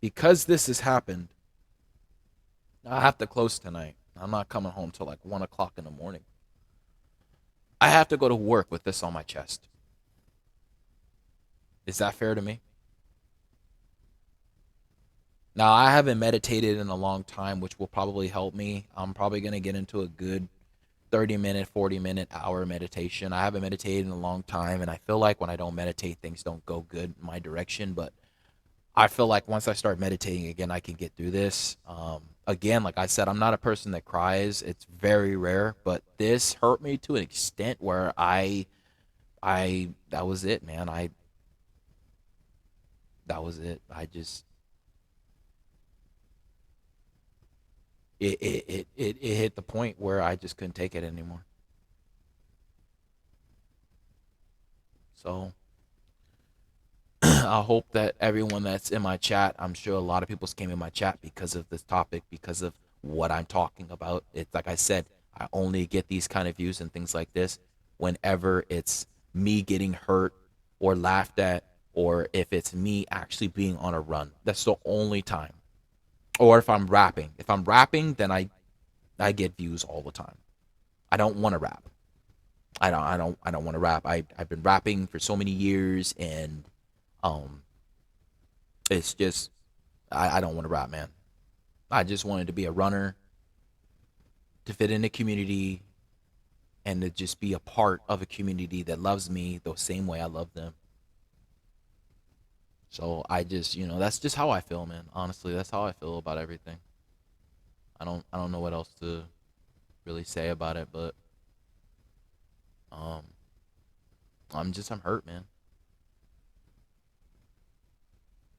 Because this has happened, I have to close tonight. I'm not coming home till like 1 o'clock in the morning. I have to go to work with this on my chest. Is that fair to me? Now, I haven't meditated in a long time, which will probably help me. I'm probably going to get into a good 30-minute, 40-minute, hour meditation. I haven't meditated in a long time, and I feel like when I don't meditate, things don't go good in my direction. But I feel like once I start meditating again, I can get through this. Again, like I said, I'm not a person that cries. It's very rare, but this hurt me to an extent where that was it, man. That was it. It hit the point where I just couldn't take it anymore. So I hope that everyone that's in my chat, I'm sure a lot of people came in my chat because of this topic, because of what I'm talking about. It's like I said, I only get these kind of views and things like this whenever it's me getting hurt or laughed at, or if it's me actually being on a run. That's the only time. Or if I'm rapping. If I'm rapping, then I get views all the time. I don't want to rap. I don't want to rap. I've been rapping for so many years, and um it's just I don't want to rap, man. I just wanted to be a runner, to fit in the community, and to just be a part of a community that loves me the same way I love them. So I just, that's just how I feel, man. Honestly, that's how I feel about everything. I don't know what else to really say about it, but um I'm hurt, man.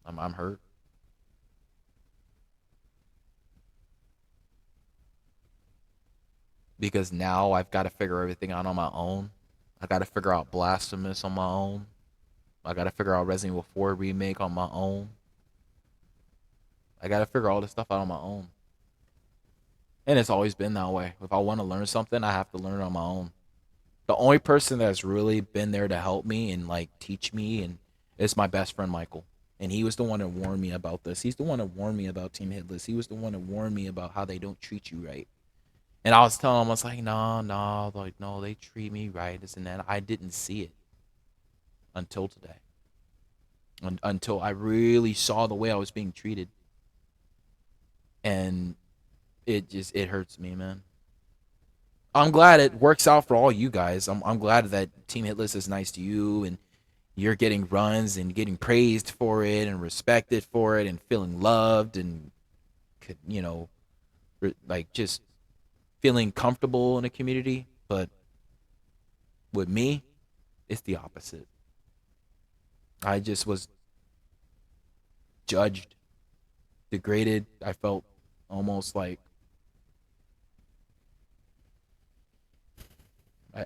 I'm hurt because now I've got to figure everything out on my own. I got to figure out Blasphemous on my own. I got to figure out Resident Evil 4 remake on my own. I got to figure all this stuff out on my own. And it's always been that way. If I want to learn something, I have to learn it on my own. The only person that's really been there to help me and like teach me and is my best friend Michael. And he was the one that warned me about this. He's the one that warned me about Team Hitless. He was the one that warned me about how they don't treat you right. And I was telling him, I was like, no, no, like no, they treat me right, this and that. I didn't see it until today. Until I really saw the way I was being treated. And it hurts me, man. I'm glad it works out for all you guys. I'm glad that Team Hitless is nice to you and you're getting runs and getting praised for it and respected for it and feeling loved and you know like just feeling comfortable in a community. But with me, it's the opposite. I just was judged, degraded. I felt almost like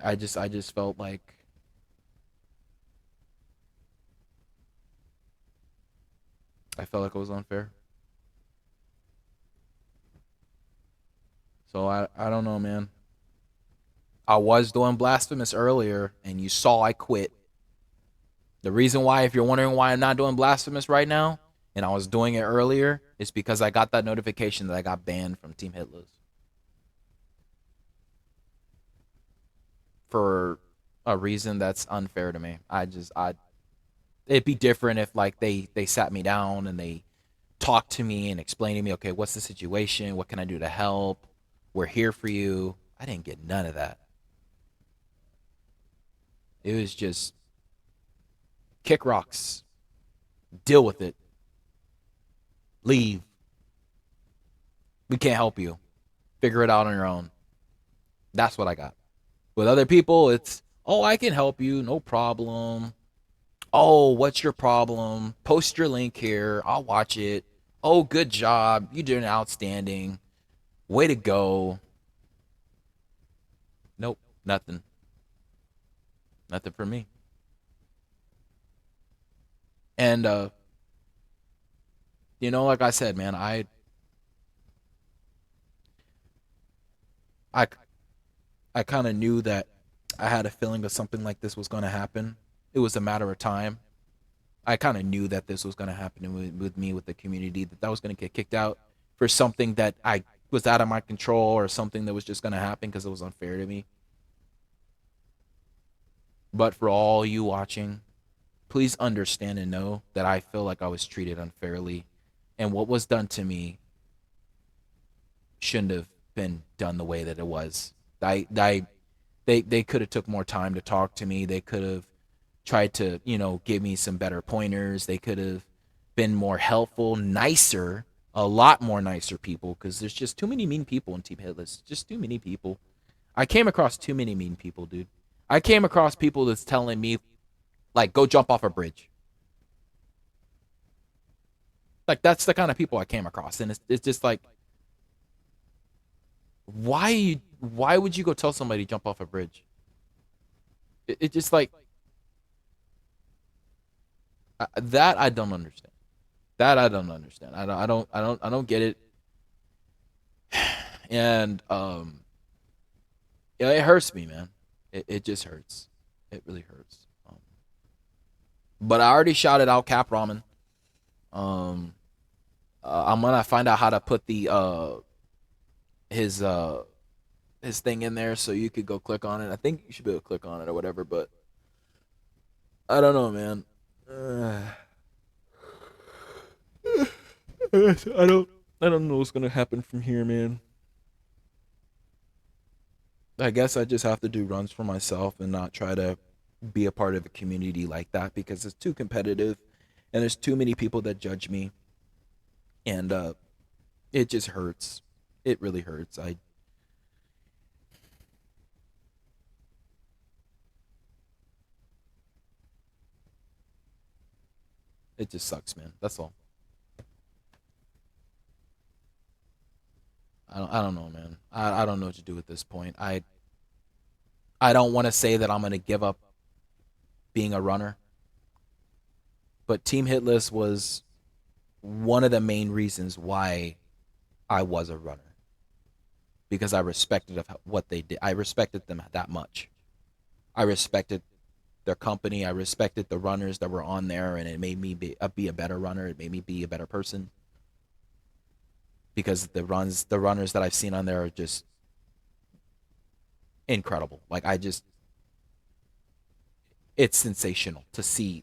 I just felt like I felt like it was unfair. So I don't know, man. I was doing Blasphemous earlier, and you saw I quit. The reason why, if you're wondering why I'm not doing Blasphemous right now, and I was doing it earlier, is because I got that notification that I got banned from Team Hitless for a reason that's unfair to me. It'd be different if like they sat me down and they talked to me and explained to me, okay, what's the situation? What can I do to help? We're here for you. I didn't get none of that. It was just kick rocks, deal with it, leave. We can't help you. Figure it out on your own. That's what I got. With other people, it's, oh, I can help you, no problem. Oh, what's your problem? Post your link here. I'll watch it. Oh, good job. You did an outstanding. Way to go. Nope, nothing. Nothing for me. And like I said, man, I I kind of knew that I had a feeling that something like this was going to happen. It was a matter of time. I kind of knew that this was going to happen with me, with the community, that was going to get kicked out for something that I was out of my control or something that was just going to happen because it was unfair to me. But for all you watching, please understand and know that I feel like I was treated unfairly, and what was done to me shouldn't have been done the way that it was. They could have took more time to talk to me. They could have tried to, give me some better pointers. They could have been more helpful, nicer, a lot more nicer people, because there's just too many mean people in Team Hitless. Just too many people. I came across too many mean people, dude. I came across people that's telling me, like, go jump off a bridge. Like, that's the kind of people I came across. And it's just like, why would you go tell somebody to jump off a bridge? It just like, that I don't understand. That I don't understand. I don't get it. And yeah, it hurts me, man. It just hurts. It really hurts. But I already shouted out Cap Ramen. Um, I'm gonna find out how to put the his his thing in there so you could go click on it. I think you should be able to click on it or whatever, but I don't know, man. I don't I don't know what's gonna happen from here, man. I guess I just have to do runs for myself and not try to be a part of a community like that because it's too competitive and there's too many people that judge me and it just hurts. It really hurts. I It just sucks, man. That's all. I don't know, man. I don't know what to do at this point. I don't want to say that I'm gonna give up being a runner, but Team Hitless was one of the main reasons why I was a runner because I respected of what they did. I respected them that much. I respected their company. I respected the runners that were on there, and it made me be a better runner. It made me be a better person because the runners that I've seen on there are just incredible. Like I just, it's sensational to see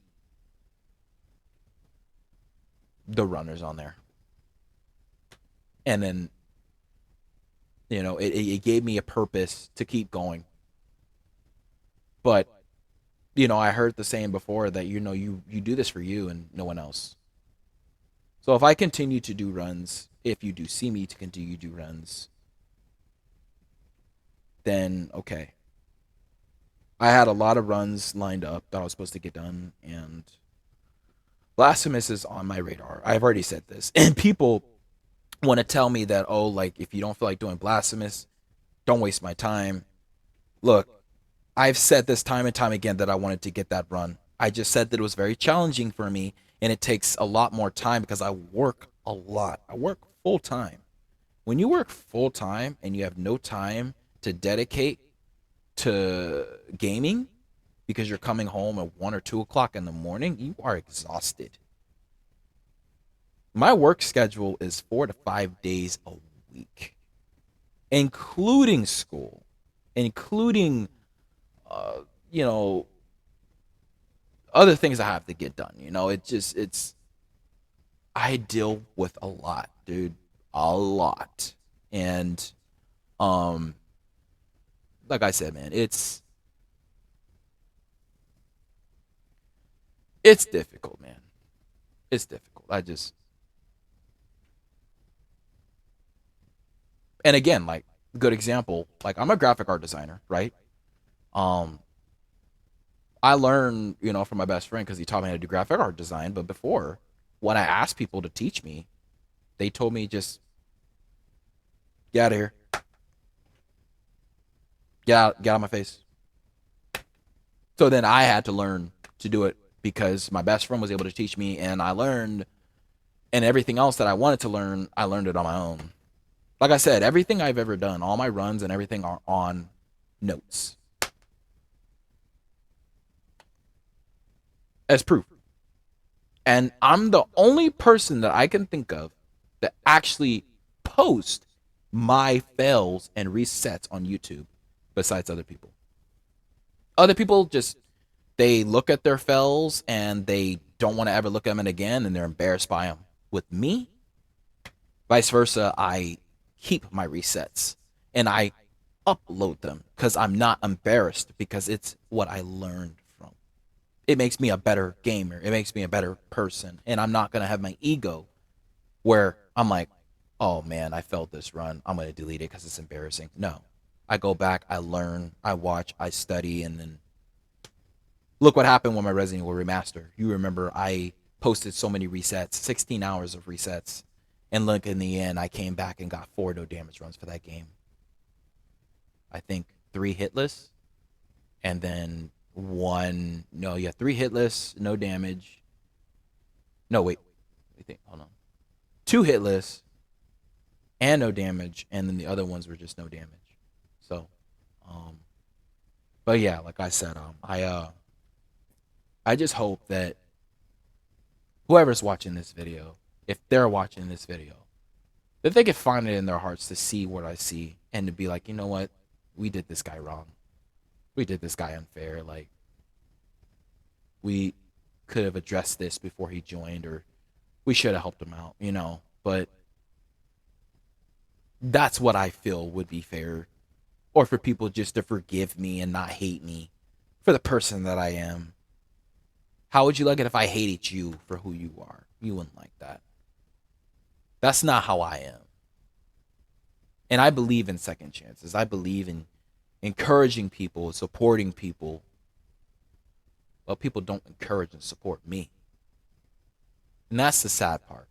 the runners on there, and then it gave me a purpose to keep going. But I heard the saying before that you do this for you and no one else. So if I continue to do runs, if you do see me to continue to do runs, then okay. I had a lot of runs lined up that I was supposed to get done, and Blasphemous is on my radar. I've already said this, and people want to tell me that, oh, like if you don't feel like doing Blasphemous, don't waste my time. Look, I've said this time and time again that I wanted to get that run. I just said that it was very challenging for me, and it takes a lot more time because I work a lot. I work full time. When you work full time and you have no time to dedicate to gaming because you're coming home at 1 or 2 o'clock in the morning, you are exhausted. My work schedule is 4 to 5 days a week, including school, including, uh, you know, other things I have to get done. I deal with a lot, dude, a lot. And, um, like I said, man, it's difficult, man. It's difficult. And again, like, good example, like I'm a graphic art designer, right? Um, I learned, from my best friend because he taught me how to do graphic art design. But before, when I asked people to teach me, they told me just get out of here, get out of my face. So then I had to learn to do it because my best friend was able to teach me, and I learned, and everything else that I wanted to learn, I learned it on my own. Like I said, everything I've ever done, all my runs and everything are on notes as proof. And I'm the only person that I can think of that actually post my fails and resets on YouTube besides other people. Other people just they look at their fails and they don't want to ever look at them again and they're embarrassed by them. With me, vice versa, I keep my resets and I upload them because I'm not embarrassed because it's what I learned from. It makes me a better gamer. It makes me a better person. And I'm not going to have my ego where I'm like, oh man, I failed this run. I'm going to delete it because it's embarrassing. No. I go back, I learn, I watch, I study, and then look what happened with my Resident Evil remaster. You remember I posted so many resets, 16 hours of resets. And look, in the end, I came back and got 4 no damage runs for that game. I think 3 hitless, and then 3 hitless, no damage. No, wait. Hold on. 2 hitless and no damage, and then the other ones were just no damage. So, but yeah, like I said, I just hope that whoever's watching this video, if they're watching this video, that they can find it in their hearts to see what I see and to be like, you know what? we did this guy wrong. We did this guy unfair. Like, we could have addressed this before he joined, or we should have helped him out, you know. But that's what I feel would be fair. Or for people just to forgive me and not hate me for the person that I am. How would you like it if I hated you for who you are? You wouldn't like that. That's not how I am. And I believe in second chances. I believe in encouraging people, supporting people. But people don't encourage and support me. And that's the sad part.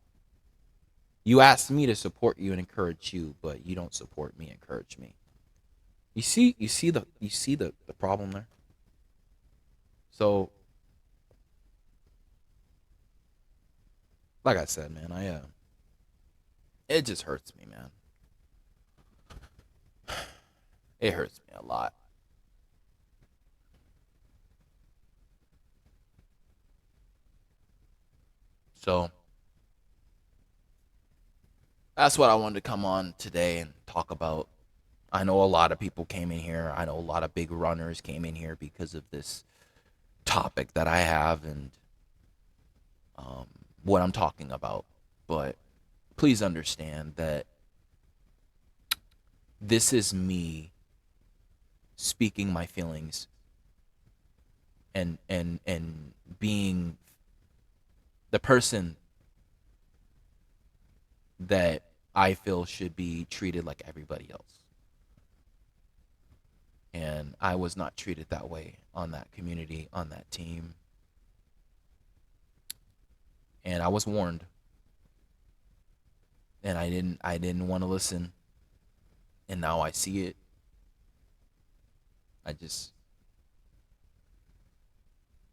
You ask me to support you and encourage you, but you don't support me, encourage me. You see the problem there? So, like I said, man, it just hurts me, man. It hurts me a lot. So, that's what I wanted to come on today and talk about. I know a lot of people came in here. I know a lot of big runners came in here because of this topic that I have and um, what I'm talking about. But please understand that this is me speaking my feelings and being the person that I feel should be treated like everybody else. And I was not treated that way on that community, on that team. And I was warned. And I didn't want to listen. And now I see it. I just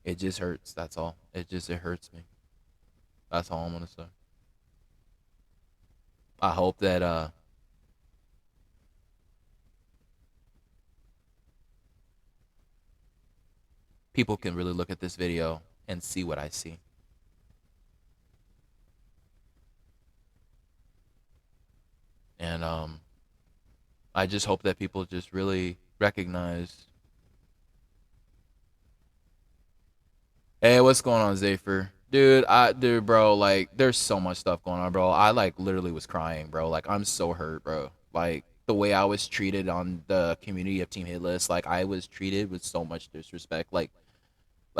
it just hurts. That's all. It hurts me. That's all I'm gonna say. I hope that people can really look at this video and see what I see. And I just hope that people just really recognize. Hey, what's going on, Zafer? Dude, bro, like, there's so much stuff going on, bro. I like literally was crying, bro. Like, I'm so hurt, bro. Like, the way I was treated on the community of Team Hitless, like, I was treated with so much disrespect. Like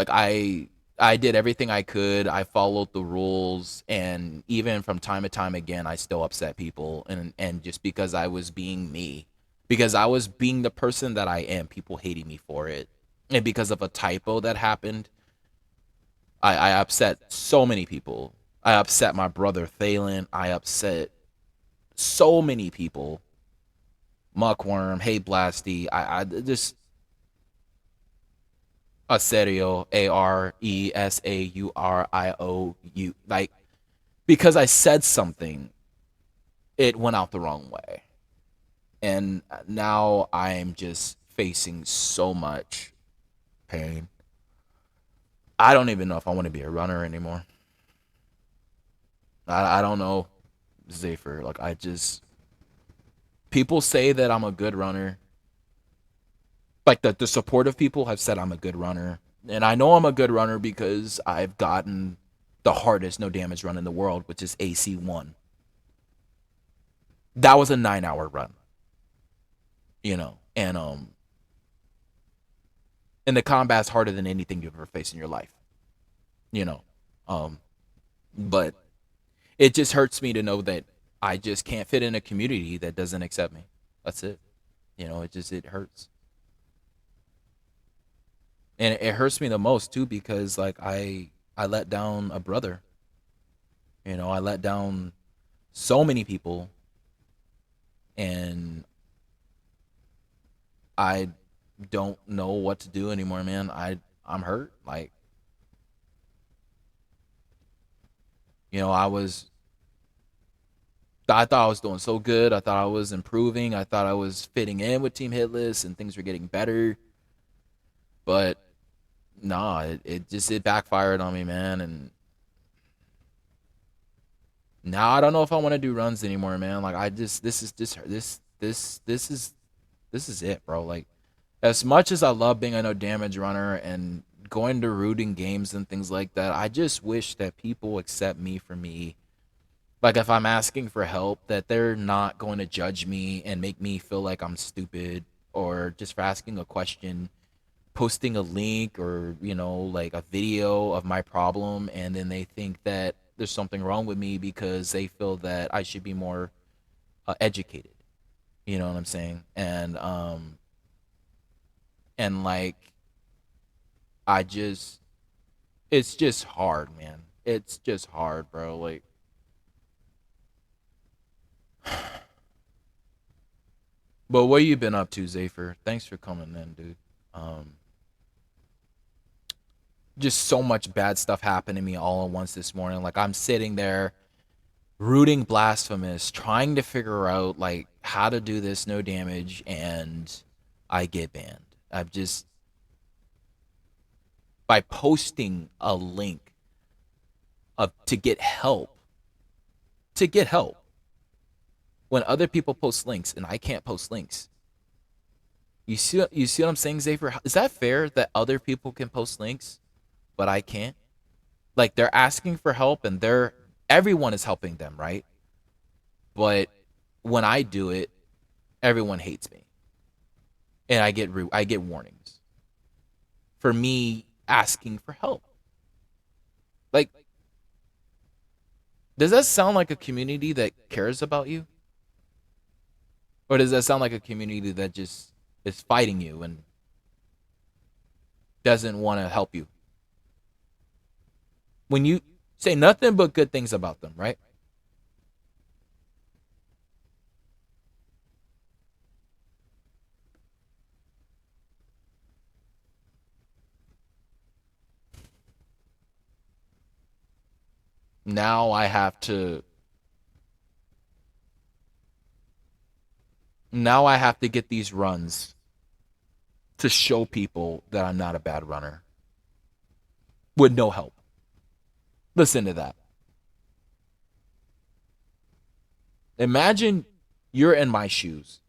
I did everything I could. I followed the rules, and even from time to time again, I still upset people, and just because I was being me, because I was being the person that I am, people hating me for it, and because of a typo that happened, I upset so many people. I upset my brother Thalen. I upset so many people. Muckworm, Hey Blasty. I just Aserio, Aresauriou. Like, because I said something, it went out the wrong way. And now I'm just facing so much pain. I don't even know if I want to be a runner anymore. I don't know, Zafer. Like, I just. People say that I'm a good runner. Like, the supportive people have said I'm a good runner. And I know I'm a good runner because I've gotten the hardest no damage run in the world, which is AC1. That was a 9 hour run, you know, and the combat's harder than anything you've ever faced in your life, you know. Um, but it just hurts me to know that I just can't fit in a community that doesn't accept me. That's it. You know, it hurts. And it hurts me the most too because like I let down a brother. You know, I let down so many people and I don't know what to do anymore, man. I'm hurt. Like, you know, I thought I was doing so good. I thought I was improving. I thought I was fitting in with Team Hitless and things were getting better. But nah, it backfired on me, man. And now I don't know if I want to do runs anymore, man. Like, I just this is just this is This is it, bro. Like, as much as I love being a no damage runner and going to rooting games and things like that, I just wish that people accept me for me. Like, if I'm asking for help, that they're not going to judge me and make me feel like I'm stupid, or just for asking a question, posting a link, or, like a video of my problem, and then they think that there's something wrong with me because they feel that I should be more educated. You know what I'm saying? And like, I just it's just hard, man. It's just hard, bro. Like, but what you been up to, Zafer? Thanks for coming in, dude. Um, just so much bad stuff happened to me all at once this morning. Like, I'm sitting there rooting blasphemous, trying to figure out like how to do this no damage, and I get banned. I've just by posting a link of to get help when other people post links and I can't post links. You see what I'm saying, Xavier? Is that fair that other people can post links but I can't? Like, they're asking for help and everyone is helping them, right? But when I do it, everyone hates me and I get warnings for me asking for help. Like, does that sound like a community that cares about you? Or does that sound like a community that just is fighting you and doesn't want to help you? When you say nothing but good things about them, right? Now I have to now I have to get these runs to show people that I'm not a bad runner with no help. Listen to that. Imagine you're in my shoes.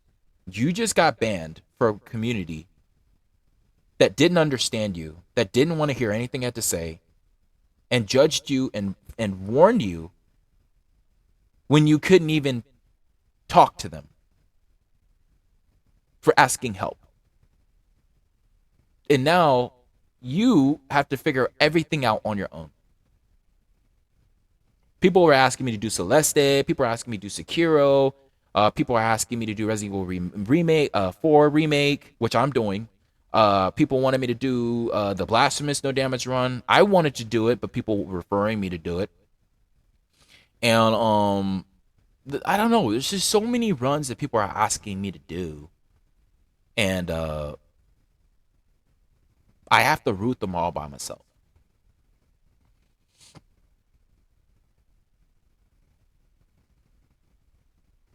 You just got banned for a community that didn't understand you, that didn't want to hear anything I had to say, and judged you and warned you when you couldn't even talk to them for asking help. And now you have to figure everything out on your own. People were asking me to do Celeste. People were asking me to do Sekiro. People are asking me to do Resident Evil remake, 4 remake, which I'm doing. People wanted me to do the Blasphemous No Damage run. I wanted to do it, but people were referring me to do it. And I don't know. There's just so many runs that people are asking me to do, and I have to root them all by myself.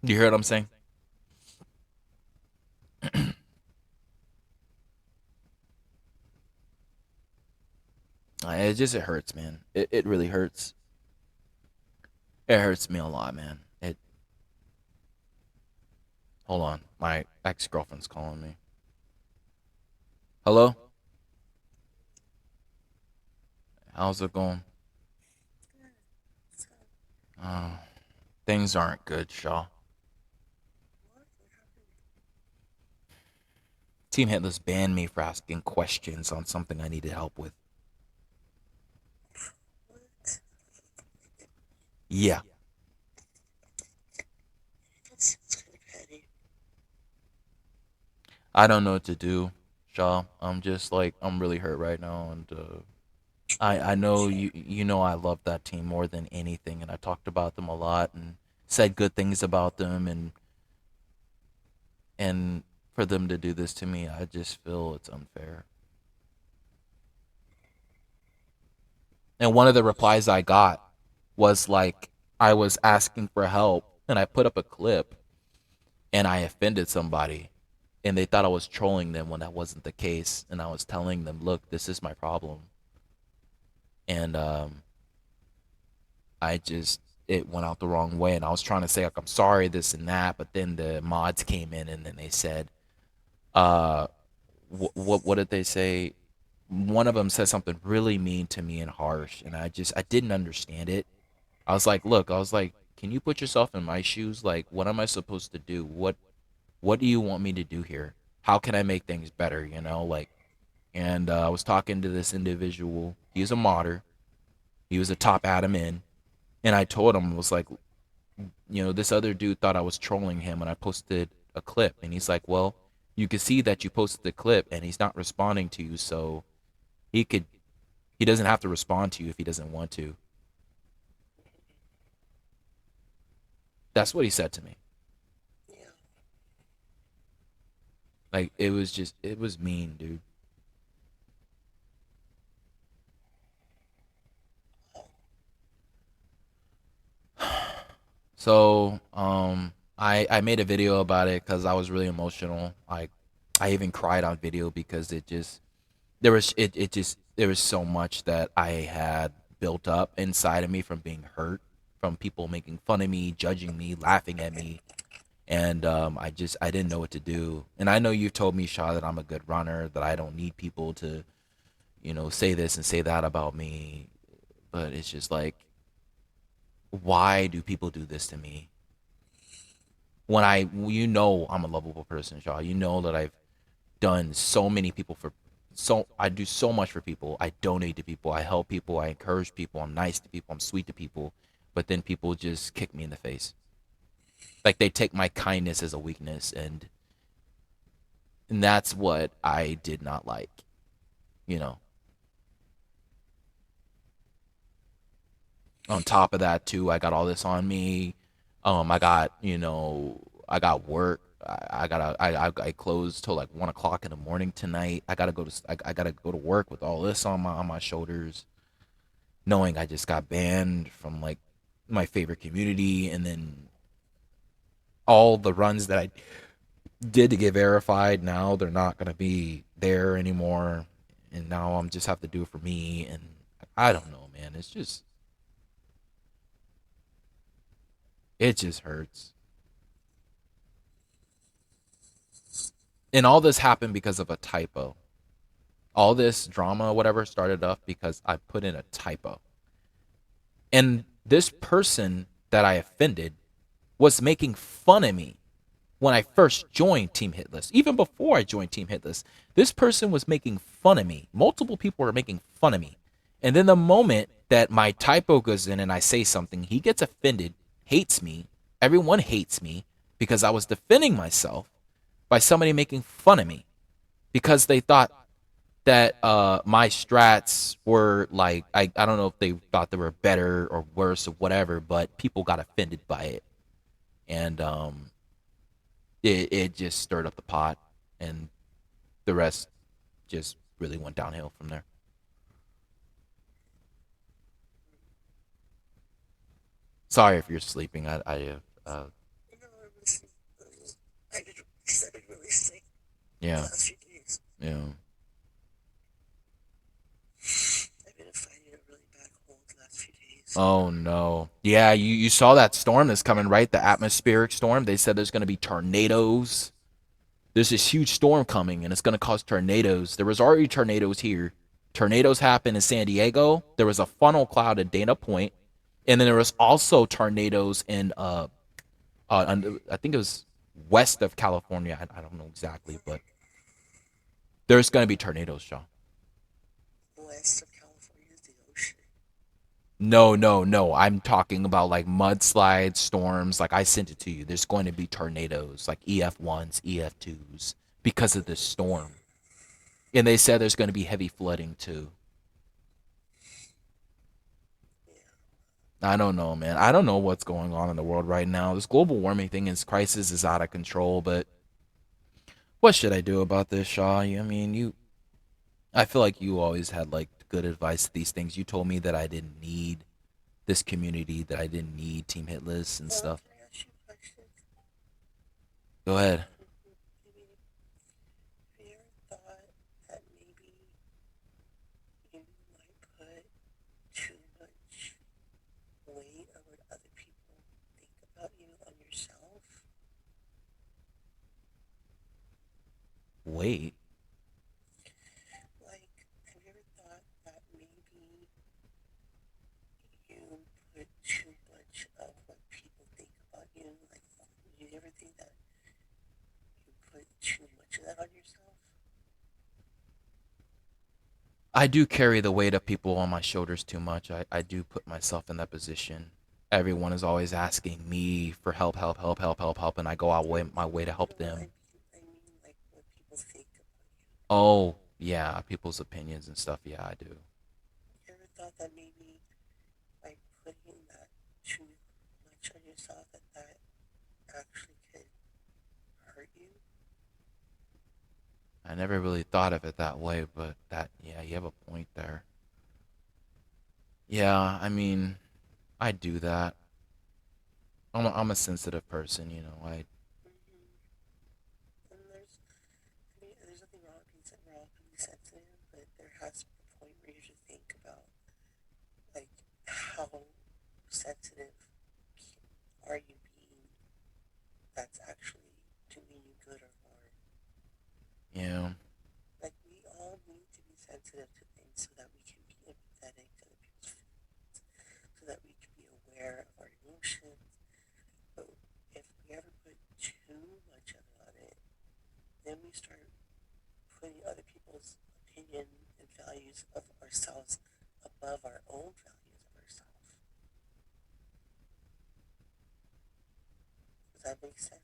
You hear what I'm saying? It hurts, man. It really hurts. It hurts me a lot, man. Hold on. My ex girlfriend's calling me. Hello? How's it going? Oh, things aren't good, Shaw. Team Hitless banned me for asking questions on something I needed help with. Yeah. I don't know what to do, Shaw. I'm just like, I'm really hurt right now, and I know you know I love that team more than anything, and I talked about them a lot and said good things about them, and for them to do this to me, I just feel it's unfair. And one of the replies I got was like, I was asking for help and I put up a clip and I offended somebody and they thought I was trolling them when that wasn't the case, and I was telling them, look, this is my problem. And I just it went out the wrong way, and I was trying to say like I'm sorry, this and that, but then the mods came in and then they said, Uh, what did they say? One of them said something really mean to me and harsh, and I didn't understand it. I was like, look, I was like, can you put yourself in my shoes? Like, what am I supposed to do? What do you want me to do here? How can I make things better? You know, like, and I was talking to this individual. He was a modder. He was a top admin, and I told him, I was like, this other dude thought I was trolling him when I posted a clip, and he's like, well, you can see that you posted the clip, and he's not responding to you, so he could he doesn't have to respond to you if he doesn't want to. That's what he said to me. Yeah. Like it was mean, dude. So, I made a video about it because I was really emotional. I even cried on video because it just there was so much that I had built up inside of me from being hurt, from people making fun of me, judging me, laughing at me, and I didn't know what to do. And I know you've told me, Shaw, that I'm a good runner, that I don't need people to say this and say that about me, but it's just like, why do people do this to me? When I'm a lovable person, Shaw. You know that I've done so many people for so I do so much for people. I donate to people, I help people, I encourage people, I'm nice to people, I'm sweet to people, but then people just kick me in the face. Like they take my kindness as a weakness, and that's what I did not like, you know. On top of that too, I got all this on me. I got work. I closed till like 1 o'clock in the morning tonight. I gotta go to work with all this on my shoulders, knowing I just got banned from like my favorite community, and then all the runs that I did to get verified, now they're not gonna be there anymore, and now I'm just have to do it for me, and I don't know, man. It just hurts. And all this happened because of a typo. All this drama, whatever, started off because I put in a typo. And this person that I offended was making fun of me when I first joined Team Hitless. Even before I joined Team Hitless, this person was making fun of me. Multiple people were making fun of me. And then the moment that my typo goes in and I say something, he gets offended, hates me. Everyone hates me because I was defending myself by somebody making fun of me because they thought that my strats were like, I don't know if they thought they were better or worse or whatever, but people got offended by it, and it just stirred up the pot, and the rest just really went downhill from there. Sorry if you're sleeping. No, I did. I started really sick the Yeah, last few days. yeah. I've been fighting a really bad cold the last few days. Oh no. Yeah, you saw that storm that's coming, right? The atmospheric storm. They said there's going to be tornadoes. There's this huge storm coming, and it's going to cause tornadoes. There was already tornadoes here. Tornadoes happened in San Diego. There was a funnel cloud at Dana Point, and then there was also tornadoes in I think it was west of California. I don't know exactly, but there's going to be tornadoes, Sean. West of California is the ocean. No, no, no. I'm talking about like mudslides, storms. Like I sent it to you. There's going to be tornadoes, like EF1s, EF2s, because of this storm. And they said there's going to be heavy flooding too. Yeah. I don't know, man. I don't know what's going on in the world right now. This global warming thing, this crisis is out of control. But what should I do about this, Shaw? I mean, I feel like you always had like good advice to these things. You told me that I didn't need this community, that I didn't need Team Hitless and Well, stuff. can I ask you a question? Go ahead. I mean, have you ever thought that maybe you might put too much weight on what other people think about you on yourself? weight. Like, have you ever thought that maybe you put too much of what people think about you? Like, you ever think that you put too much of that on yourself? I do carry the weight of people on my shoulders too much. I do put myself in that position. Everyone is always asking me for help, help, help, help, help, help, and I go out my way to help No, them. I mean like what people think about you. Oh, yeah, people's opinions and stuff. Yeah, I do. You ever thought that maybe by putting that too much on yourself that actually could hurt you? I never really thought of it that way, but yeah, you have a point there. Yeah, I mean, I do that. I'm a sensitive person, you know. Mm-hmm. And there's nothing wrong with being sensitive, but there has to be a point where you should think about like how sensitive are you being that's actually doing you good or harm. Yeah, Like we all need to be sensitive to things so that we can be empathetic to other people's feelings, so that we can be aware of our emotions. But if we ever put too much of it on it, then we start putting other people's opinion and values of ourselves above our own values of ourselves. Does that make sense?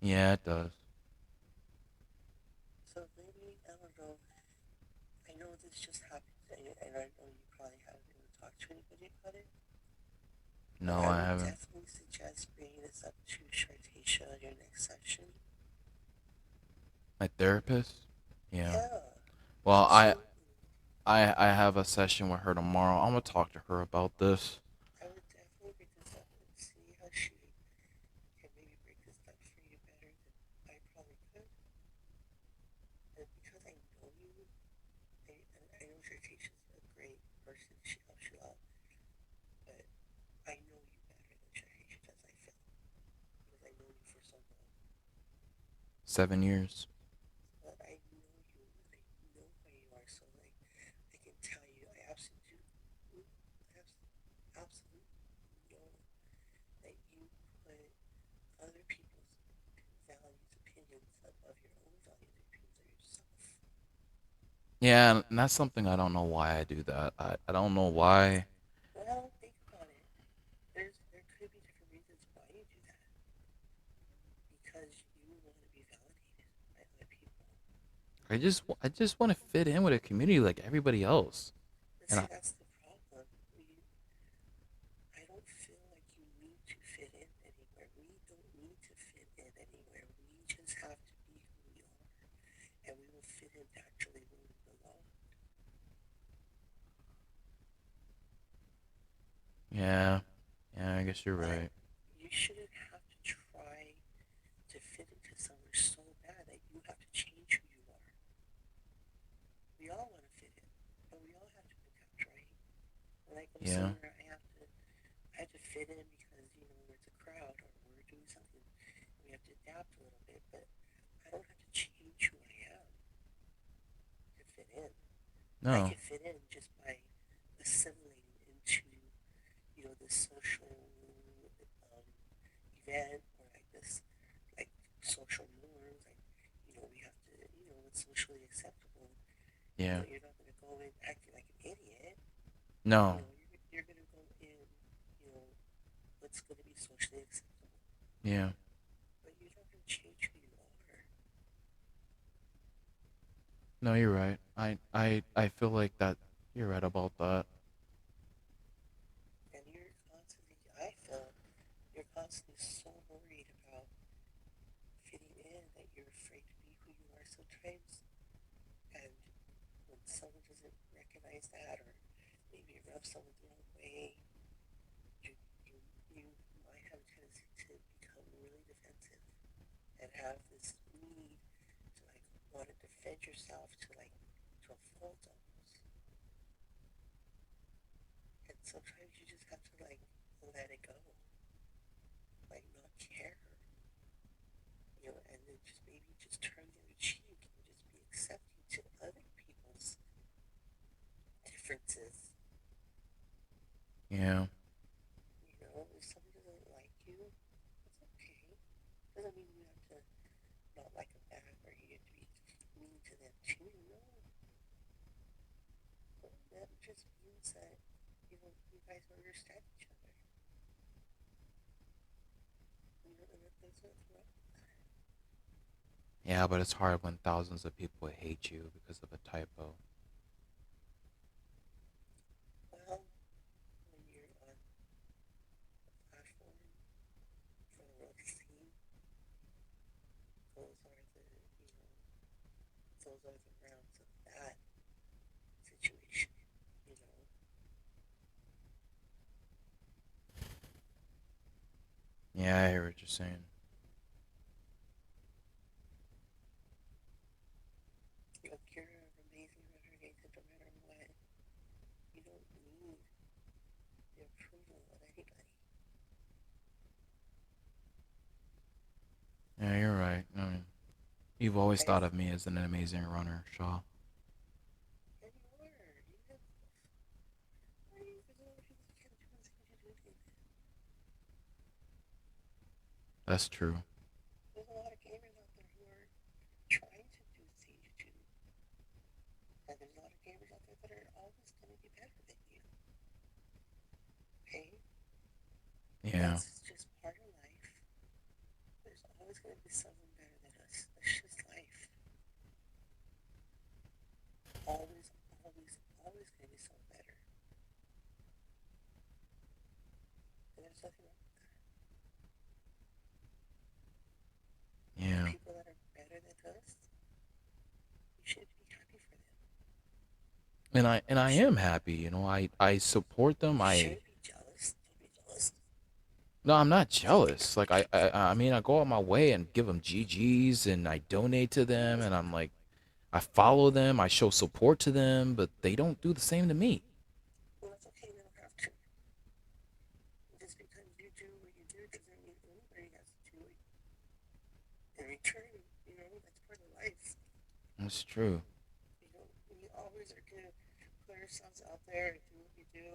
yeah, it does. So maybe, I don't know, I know this just happened and I know you probably haven't been able to talk to anybody about it, but No, I I would haven't. definitely suggest bringing this up to Shartasia on your next session. My therapist? Yeah. Yeah, Well, absolutely. I have a session with her tomorrow. I'm gonna talk to her about this. I would definitely bring this up and see how she can maybe break this down for you better than I probably could. And because I know you, I know Shartasia's a great person, she helps you out, but I know you better than Shartasia does, I feel, because I know you for so long. 7 years. But I know you and I know how you are, so like I can tell you, I absolutely know that you put other people's values, opinions above your own values, opinions of yourself. Yeah, and that's something I don't know why I do that. I don't know why. Well, think about it. There could be different reasons why you do that. Because you want to be validated by other people. I just want to fit in with a community like everybody else. But And see, that's the problem. I don't feel like you need to fit in anywhere. We don't need to fit in anywhere. We just have to be who we are, and we will fit in naturally where we belong. yeah, yeah, I guess you're But right. you shouldn't have to try to fit into somewhere so bad that you have to change who you are. We all want to fit in, but we all have to adapt, right? When I go Yeah. somewhere, I have to fit in because it's a crowd or we're doing something. And we have to adapt a little bit, but I don't have to change who I am to fit in. I No. can fit in just by assimilating into this social um, event or like this like social norms. Like we have to what's socially acceptable. Yeah. You're not going to go in acting like an idiot. No. You're going to go in what's going to be socially acceptable. Yeah. But you're not going to change who you are. No, you're right. I feel like that. You're right about that. And I feel, you're constantly so worried about fitting in that you're afraid to be who you are sometimes. And when someone doesn't recognize that, or maybe you rub someone the wrong way, you, you, you might have a tendency to become really defensive and have this need to like want to defend yourself to a fault almost. And sometimes you just have to like let it go, like not care, and then just maybe just basis. Yeah. If somebody doesn't like you, it's okay. Doesn't mean you have to not like them back or you have to be mean to them too. No, but that just means that you guys understand each other. And there's nothing wrong. Yeah, but it's hard when thousands of people hate you because of a typo. Well, when you're on a platform for the world to see, those are those are the rounds of that situation. You know, Yeah, I hear what you're saying. look, you're an amazing runner, Nathan. No matter what, you don't need the approval of anybody. Yeah, you're right. I mean, you've always I thought of me as an amazing runner, Shaw. and you are. You have. Why do you there's a lot of people that can't do the things you do, Nathan. That's true. There's a lot of gamers out there who are trying to do the things you do, and there's a lot of gamers out there that are always going to be better than you. Okay, Yeah. that's just part of life. There's always going to be someone better than us. That's just life. Always, always, always going to be someone better. And there's nothing wrong with that. And the Yeah. people that are better than us, you should be happy for them. And I You am shouldn't. happy, I support them. You I shouldn't be jealous. Don't be jealous. No, I'm not jealous. Like I mean, I go out my way and give them GGs and I donate to them and I'm like I follow them, I show support to them, but they don't do the same to me. Well, that's okay. You don't have to. Just because you do what you do doesn't mean anybody has to do it in return. That's part of life. That's true. We always are going to put ourselves out there and do what we do,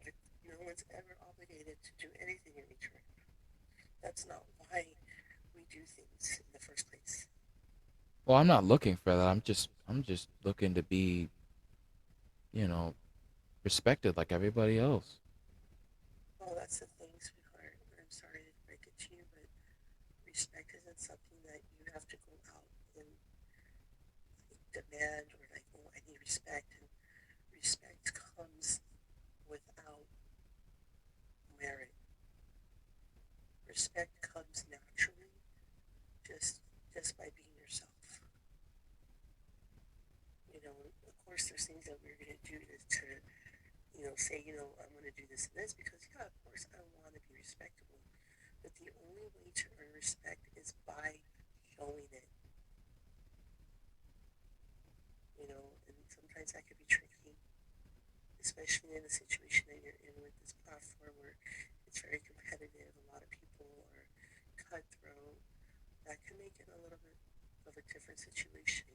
but no one's ever obligated to do anything in return. That's not why we do things in the first place. Well, I'm not looking for that. I'm just looking to be, you know, respected like everybody else. Well, that's the thing, sweetheart. I'm sorry to break it to you, but respect isn't something that you have to go out and demand or like, oh, I need respect. And respect comes without merit. Respect comes naturally, just just by being yourself. Of course, there's things that we're gonna do to say, I'm gonna do this and this because, yeah, of course, I want to be respectable. But the only way to earn respect is by showing it. And sometimes that could be tricky, especially in the situation that you're in with this platform where it's very competitive. A lot of people are cutthroat. That can make it a little bit of a different situation.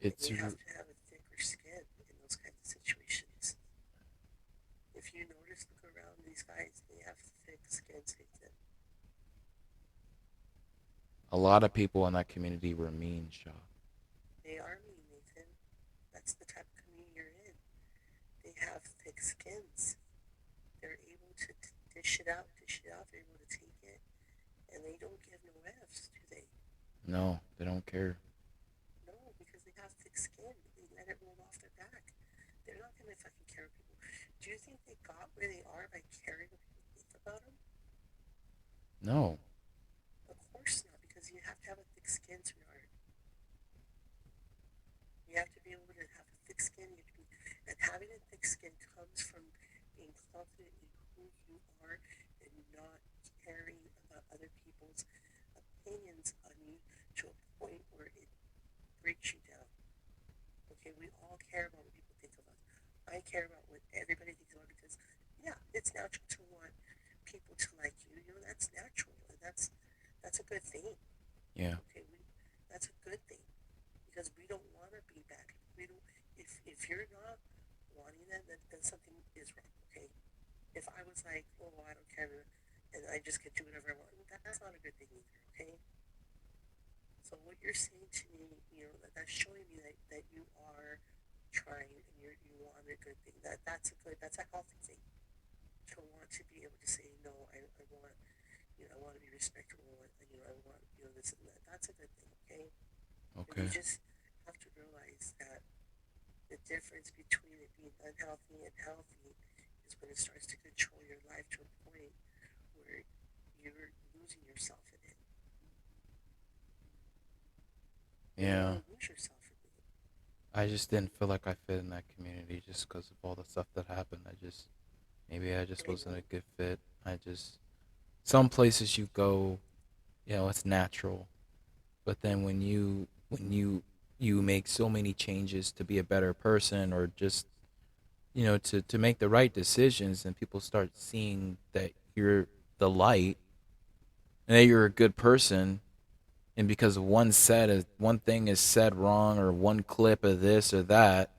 And It's you have to have a thicker skin in those kinds of situations. If you notice, look around, these guys, they have thick skins, Nathan. a lot of people in that community were mean, Shaw. They are mean, Nathan. That's the type of community you're in. They have thick skins. They're able to dish it out, dish it out. They're able to take it, and they don't give no F's, do they? No, they don't care. No, because they have thick skin. They let it roll off their back. They're not gonna fucking care what people. Do you think they got where they are by caring what people think about them? No. Of course not, because you have to have a thick skin, sweetheart. You have to be able to have a thick skin. And having a thick skin comes from being confident in who you are and not caring about other people's opinions on you to a point where it breaks you down. Okay, we all care about what people think of us. I care about what everybody thinks about me because, yeah, it's natural to want people to like you. That's natural, and that's a good thing. Yeah. Okay, that's a good thing because we don't want to be bad people. We don't. If if you're not wanting that, then something is wrong. Okay. If I was like, oh, I don't care, and I just could do whatever I want, that's not a good thing either. Okay. So what you're saying to me, that's showing me that you are trying and you want a good thing. That's a healthy thing to want to be able to say no. I want I want to be respectable. I want this and that. That's a good thing. Okay. But you Okay. just have to realize that the difference between it being unhealthy and healthy is when it starts to control your life to a point where you're losing yourself in it. And you don't Yeah. want to lose yourself in it. I just didn't feel like I fit in that community just because of all the stuff that happened. Maybe I just I wasn't know. a good fit. Some places you go, it's natural. But then when you make so many changes to be a better person or just, to make the right decisions and people start seeing that you're the light and that you're a good person, and because one thing is said wrong or one clip of this or that,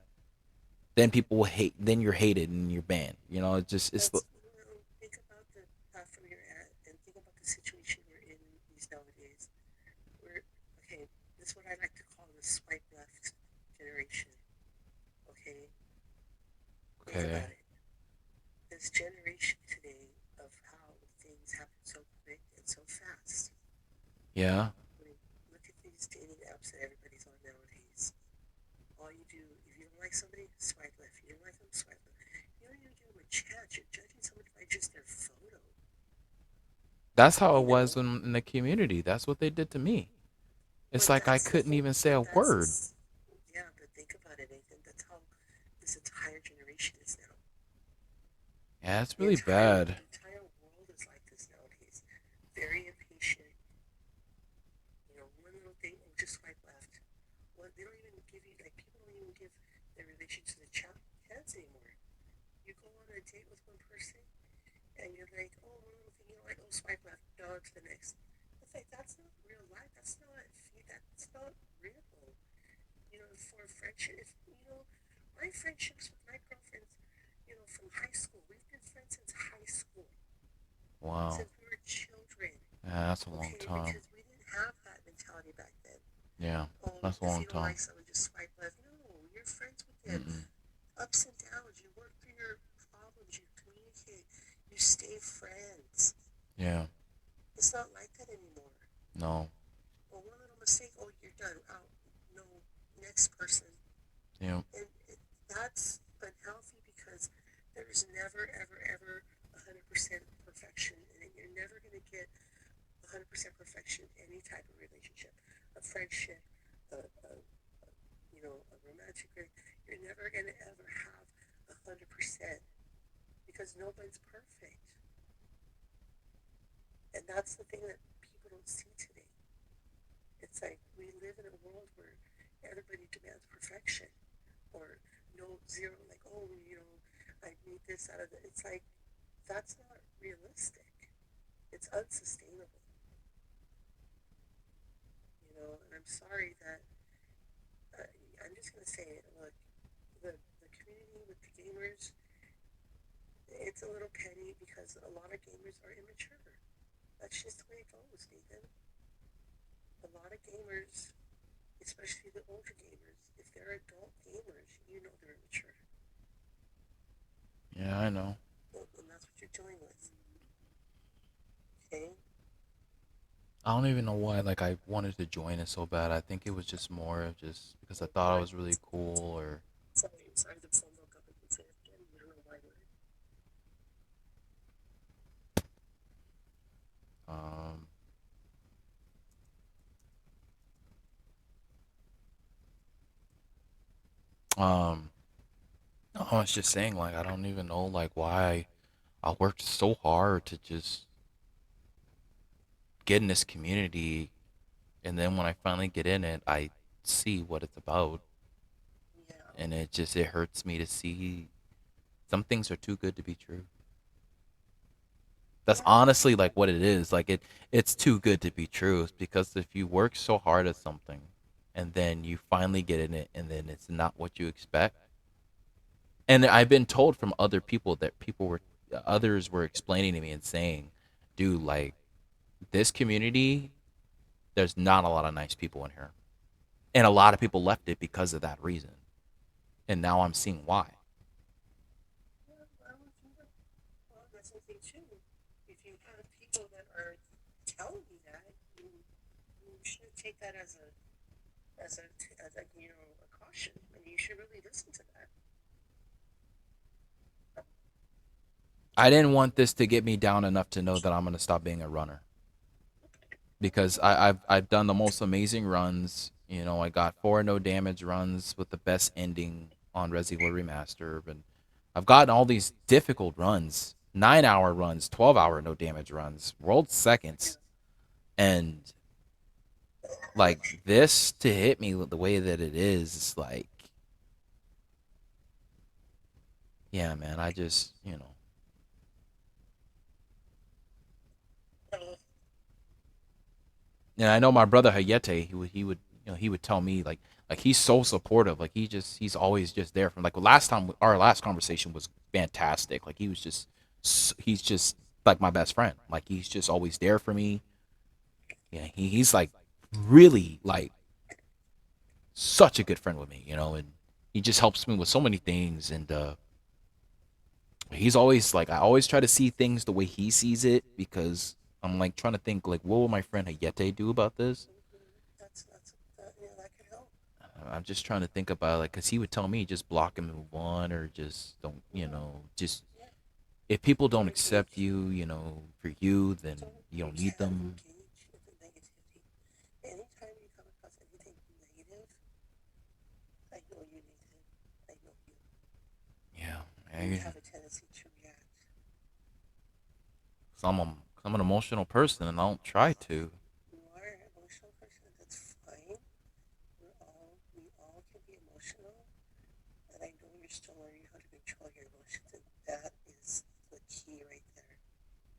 then people will hate. Then you're hated and you're banned. It's That's think about the platform you're at and think about the situation we're in these nowadays. We're okay. This is what I like to call the swipe left generation. Okay, think okay. about it. This generation today of how things happen so quick and so fast. Yeah, I mean, look at these dating apps that everybody's on nowadays. All you do, if you don't like somebody, swipe left. You don't like them, swipe left. You don't even give them a chance. You're judging somebody by just their photo. that's how it You was know, in the community. That's what they did to me. It's but like I that's the couldn't whole. even say a But that's word. this. Yeah, but think about it, Nathan. That's how this entire generation is now. Yeah, it's The really entire bad. the entire world is like this nowadays. Very impatient. One little thing, oh, just swipe left. Well, they don't even give you people don't even give their relationships a chance anymore. You go on a date with one person and you're like, oh, one little thing you don't like, oh, swipe left, no, to the next. It's like that's not real life. That's not real. For a friendship, if my friendships with my girlfriends, from high school, we've been friends since high school, Wow. since we were children. Yeah, that's a long Okay, time. because we didn't have that mentality back then. Yeah, Oh, that's a if long you don't time. like someone, just swipe left. No, you're friends with them. Mm-mm. Ups and downs. You work through your problems. You communicate. You stay friends. Yeah. It's not like that anymore. No. Well, one little mistake, oh, you're done. Out. No, next person. Yeah. And that's unhealthy because there's never, ever, ever 100% perfection. And you're never going to get 100% perfection in any type of relationship, a friendship, a romantic relationship. You're never going to ever have 100% because nobody's perfect. And that's the thing that people don't see today. It's like we live in a world where everybody demands perfection or no zero, like, oh, I need this out of it. It's like, that's not realistic. It's unsustainable, and I'm sorry that, uh, I'm just going to say it. Look, the community with the gamers, it's a little petty because a lot of gamers are immature. That's just the way it goes, Nathan. A lot of gamers, especially the older gamers, if they're adult gamers, they're immature. Yeah, I know. And that's what you're dealing with. Okay? I don't even know why. Like, I wanted to join it so bad. I think it was just more of just because I Oh, thought I what? was really cool, or Sorry, the phone broke up and say it again. You don't know why we're. um, um. I was just saying, like, I don't even know, like, why I worked so hard to just get in this community, and then when I finally get in it, I see what it's about, Yeah. and it hurts me to see some things are too good to be true. That's Yeah. honestly like what it is. Like it's too good to be true. It's because if you work so hard at something and then you finally get in it and then it's not what you expect, And I've been told from other people that others were explaining to me and saying, dude, like this community, there's not a lot of nice people in here. And a lot of people left it because of that reason. And now I'm seeing why. Well, well, that's the thing too. If you have people that are telling you that, you should take that as a a caution, and you should really listen to that. I didn't want this to get me down enough to know that I'm gonna stop being a runner. Because I've done the most amazing runs. You know, I got 4 no damage runs with the best ending on Resident Evil Remaster, and I've gotten all these difficult runs, 9-hour runs, 12-hour no damage runs, world seconds, and like this to hit me the way that it is like, yeah, man, I just Uh, and I know my brother Hayete, he would he would tell me like he's so supportive. Like he's always just there. From like last time, our last conversation was fantastic. Like he's just like my best friend. Like he's just always there for me. Yeah, he's like really like such a good friend with me, and he just helps me with so many things. And he's always like, I always try to see things the way he sees it, because I'm like trying to think like, what will my friend Hayete do about this? that could help. I'm just trying to think about like, cause he would tell me just block him and move on, or just don't, just Yeah, if people don't don't accept engage. you, for you, then you don't You need can't them. engage in the negativity. Anytime you come across anything negative, I know you need to. I know you. Yeah, You I, have a tendency to react. cause I'm an emotional person, and I don't try to. You are an emotional person. That's fine. We all can be emotional, and I know you're still learning how to control your emotions, and that is the key right there.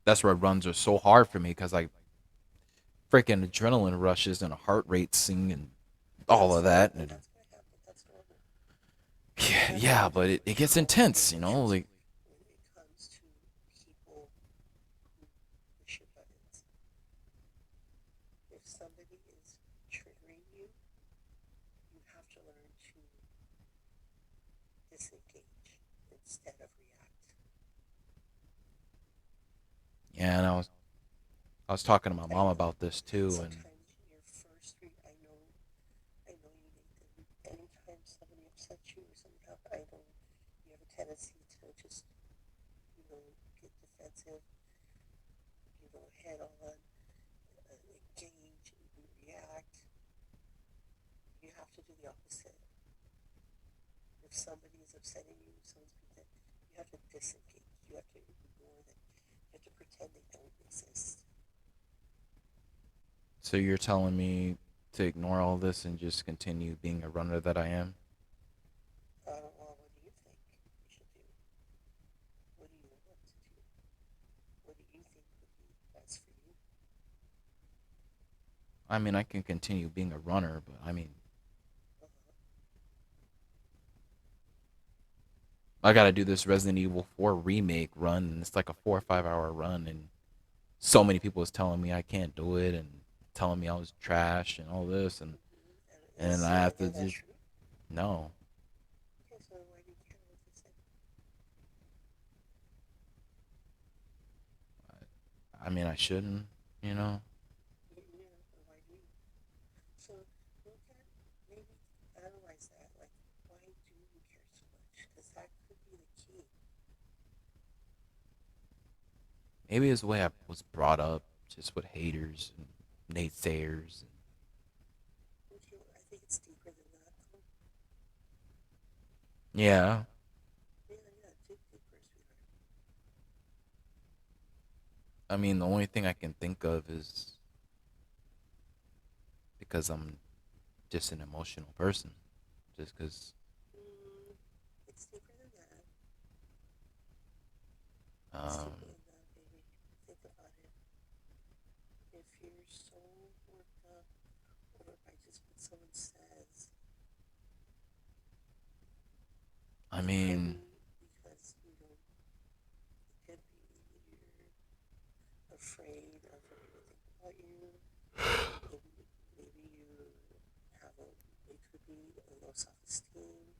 That's where runs are so hard for me, cause I freaking adrenaline rushes and a heart rate sing and all That's of that. normal. And That's gonna happen. That's normal. You yeah, have to yeah, learn how but to it gets control your intense, emotions like when it comes to people who push your buttons. If somebody is triggering you, you have to learn to disengage instead of react. yeah. And I was talking to my I mom know. about this too, and Sometimes your I know you need them. Anytime somebody upsets you or something happens, I know you have a tendency to just, get defensive, head on, engage, react. You have to do the opposite. If somebody is upsetting you, you have to disengage. You have to ignore them. You have to pretend they don't exist. so you're telling me to ignore all this and just continue being a runner that I am? Well, what do you think you should do? What do you want to do? What do you think would be best for you? I mean, I can continue being a runner, but I mean, Uh-huh. I gotta do this Resident Evil 4 remake run, and it's like a 4 or 5 hour run, and so many people was telling me I can't do it, and telling me I was trash and all this, and Is I have any to of that just true? no. Okay, so why do you care what they say? I mean, I shouldn't, you know. Why do you? So look at, maybe analyze that. Like, why do you care so much? Because that could be the key. Maybe it's the way I was brought up, just with haters and naysayers. I think it's deeper than that, though. Yeah, Yeah, yeah, dig deeper, sweetheart. I mean, the only thing I can think of is because I'm just an emotional person. Just because, Mm, it's deeper than that. It's um, deeper than that, baby. Think about it. If you're so worked up over by just what someone says, I it could mean, be. afraid of what people think about you. Maybe you have a, it could be a low self-esteem.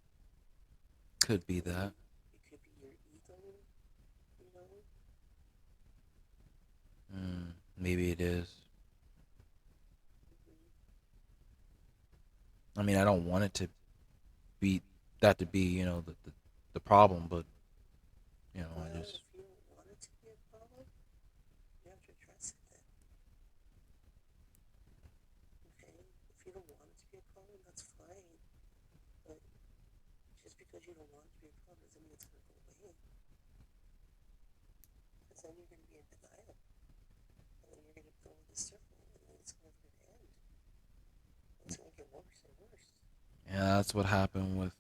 Could be that. It could be your ego, you know. Maybe it is. Mm-hmm. I mean, I don't want it to be that to be, the problem, but I Well, just if you don't want it to be a problem, you have to address it then. Okay? If you don't want it to be a problem, that's fine. But just because you don't want it to be a problem doesn't mean it's going to go away. Because then you're going to be in denial. And then you're going to go in this circle. And then it's never going to end. It's going to get worse and worse. yeah, that's what happened with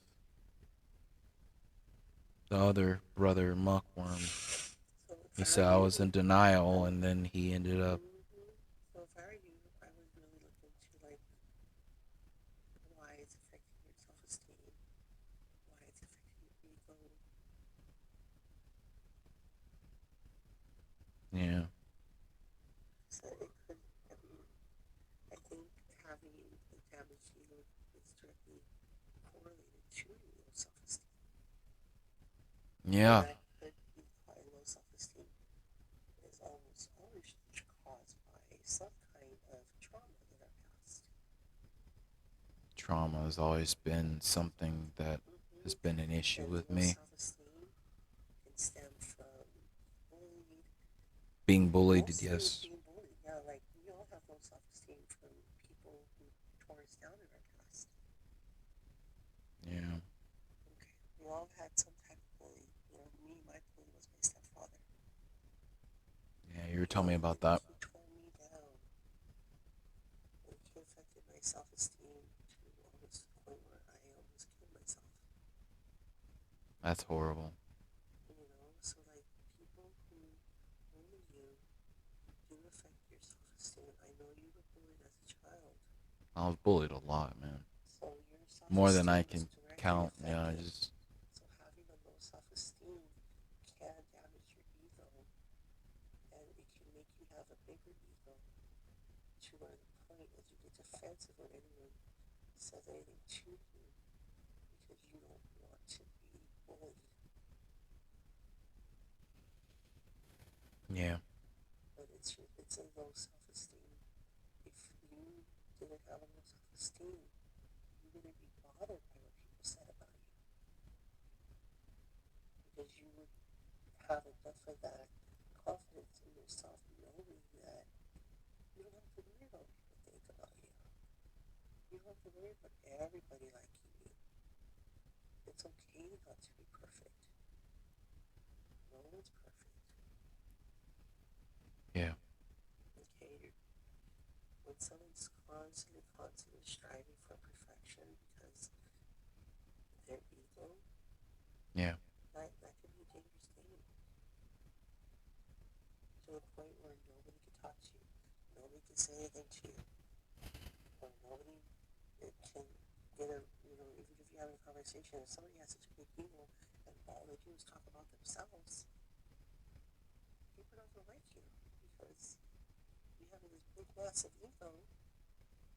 the other brother Muckworm. So if He I were said I you, was in denial, and then he ended up. so if I were you, I would really look into like why it's affecting your self-esteem, why it's affecting your ego. Yeah, So it could, I mean, I think having a damaged ego is directly correlated to low self-esteem, and yeah. that could be why low self-esteem is almost always caused by some kind of trauma in our past. Trauma has always been something that has been an issue And with low me. self-esteem can stem from bullied, Being bullied, mostly yes. being bullied. Yeah, like we all have low self-esteem from people who tore us down in our past. Yeah, Okay, we all had some type of bully. You know, me, my bully was my stepfather. yeah. You were telling me And about that. he tore me down. And he affected my self-esteem to almost the point where I almost killed myself. That's horrible. You know, so like people who bully you do affect your self-esteem. I know you were bullied as a child, I was bullied a lot, man. so your More than I self-esteem is can directly count. Yeah, I affected. just So having a low self-esteem can damage your ego, and it can make you have a bigger ego to where the point is you get defensive when anyone says anything to you because you don't want to be bullied. yeah, But it's a low self-esteem. If you didn't have a low self-esteem, you wouldn't be bothered by what people said about you because you would have enough of that confidence in yourself, knowing that you don't have to worry about what people think about you. You don't have to worry about everybody liking you. It's okay not to be perfect. No one's perfect. yeah, Okay, when someone's constantly striving for perfection because their ego, yeah, that can be a dangerous game to the point where nobody can talk to you, nobody can say anything to you, or nobody can get a, even if you're having a conversation, if somebody has such a big ego and all they do is talk about themselves, people don't gonna like you because you have this big massive ego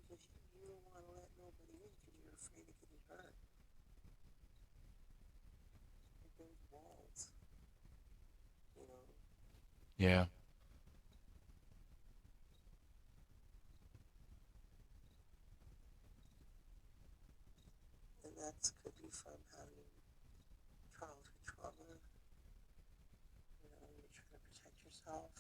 because you don't want to let nobody in because you're afraid of getting hurt. You build walls, you know, yeah, and that could be from having childhood trauma. You know, you're trying to protect yourself,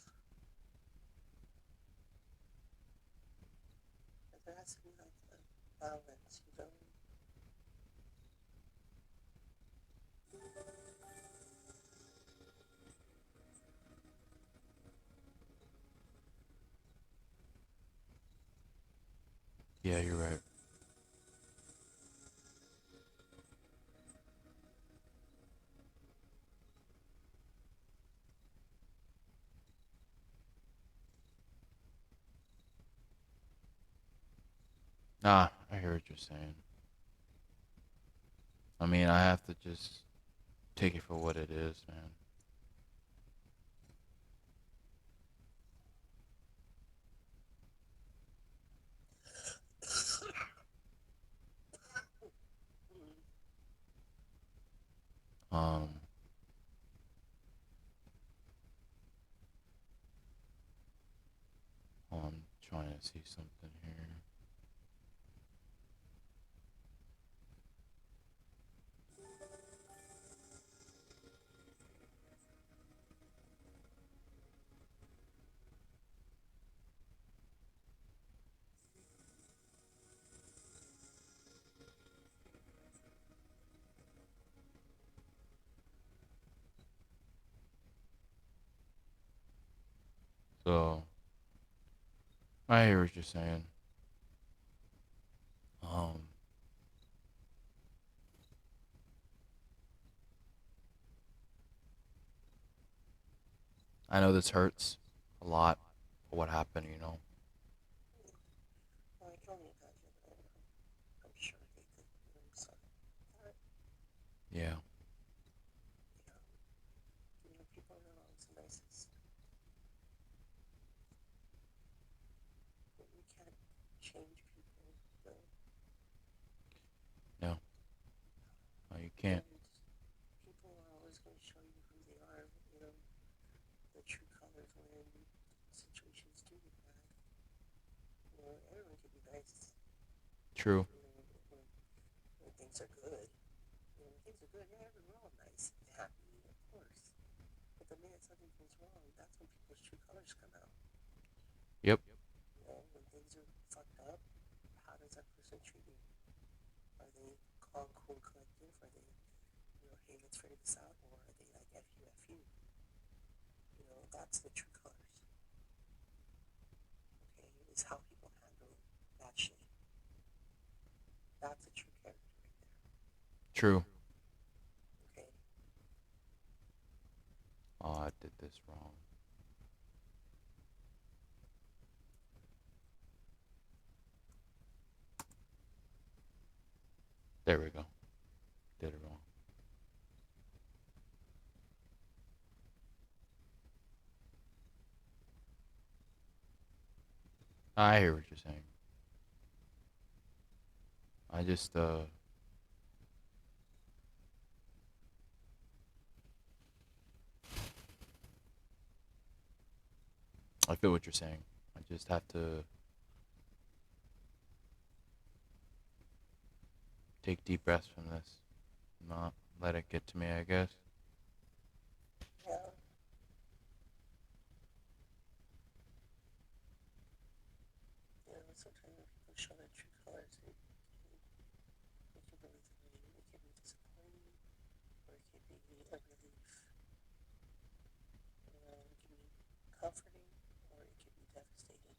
but there has to be like a balance, you know. yeah. You're right. Ah, I hear what you're saying. I mean, I have to just take it for what it is, man. Trying to see something here. So I hear what you're saying. Um, I know this hurts a lot for what happened. Well, I can only imagine. I'm sure they did. I'm sorry. That, Yeah. people are not always the nicest. But we can't change people. No. No. No, you can't. And people are always going to show you who they are, the true colors when situations do get bad. Everyone can be nice. True. When things are good. When things are good, yeah, we're all nice and happy, of course. But the minute something goes wrong, that's when people's true colors come out. Yep. When things are fucked up, how does that person treat you? Are they calm, cool, collective? Are they, hey, let's figure this out? Or are they like, F you, F you? That's the true colors. Okay, is how people handle that shit. That's a true character right True. there. Okay, Oh, I did this wrong. There we go. Did it wrong. I hear what you're saying. I just I feel what you're saying. I just have to take deep breaths from this. Not let it get to me, I guess. yeah. Sometimes when people show their true colors, it can really it can be disappointing, or it can be a relief. It can be comforting, or it can be devastating.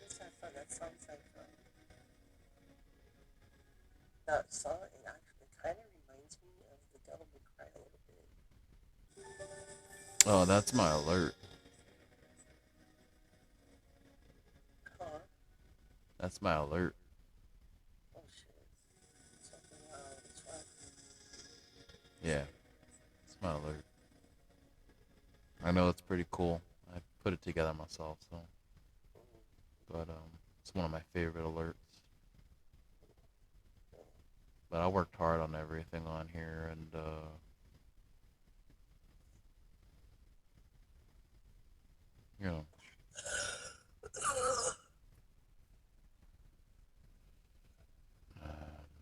It's not fun. That sounds like that song. It actually kind of reminds me of The Devil May Cry a little bit. Oh, that's my alert. Huh? That's my alert. Oh shit. Something loud. It's right. Yeah, it's my alert. I know it's pretty cool. I put it together myself, so but it's one of my favorite alerts. But I worked hard on everything on here, and you know,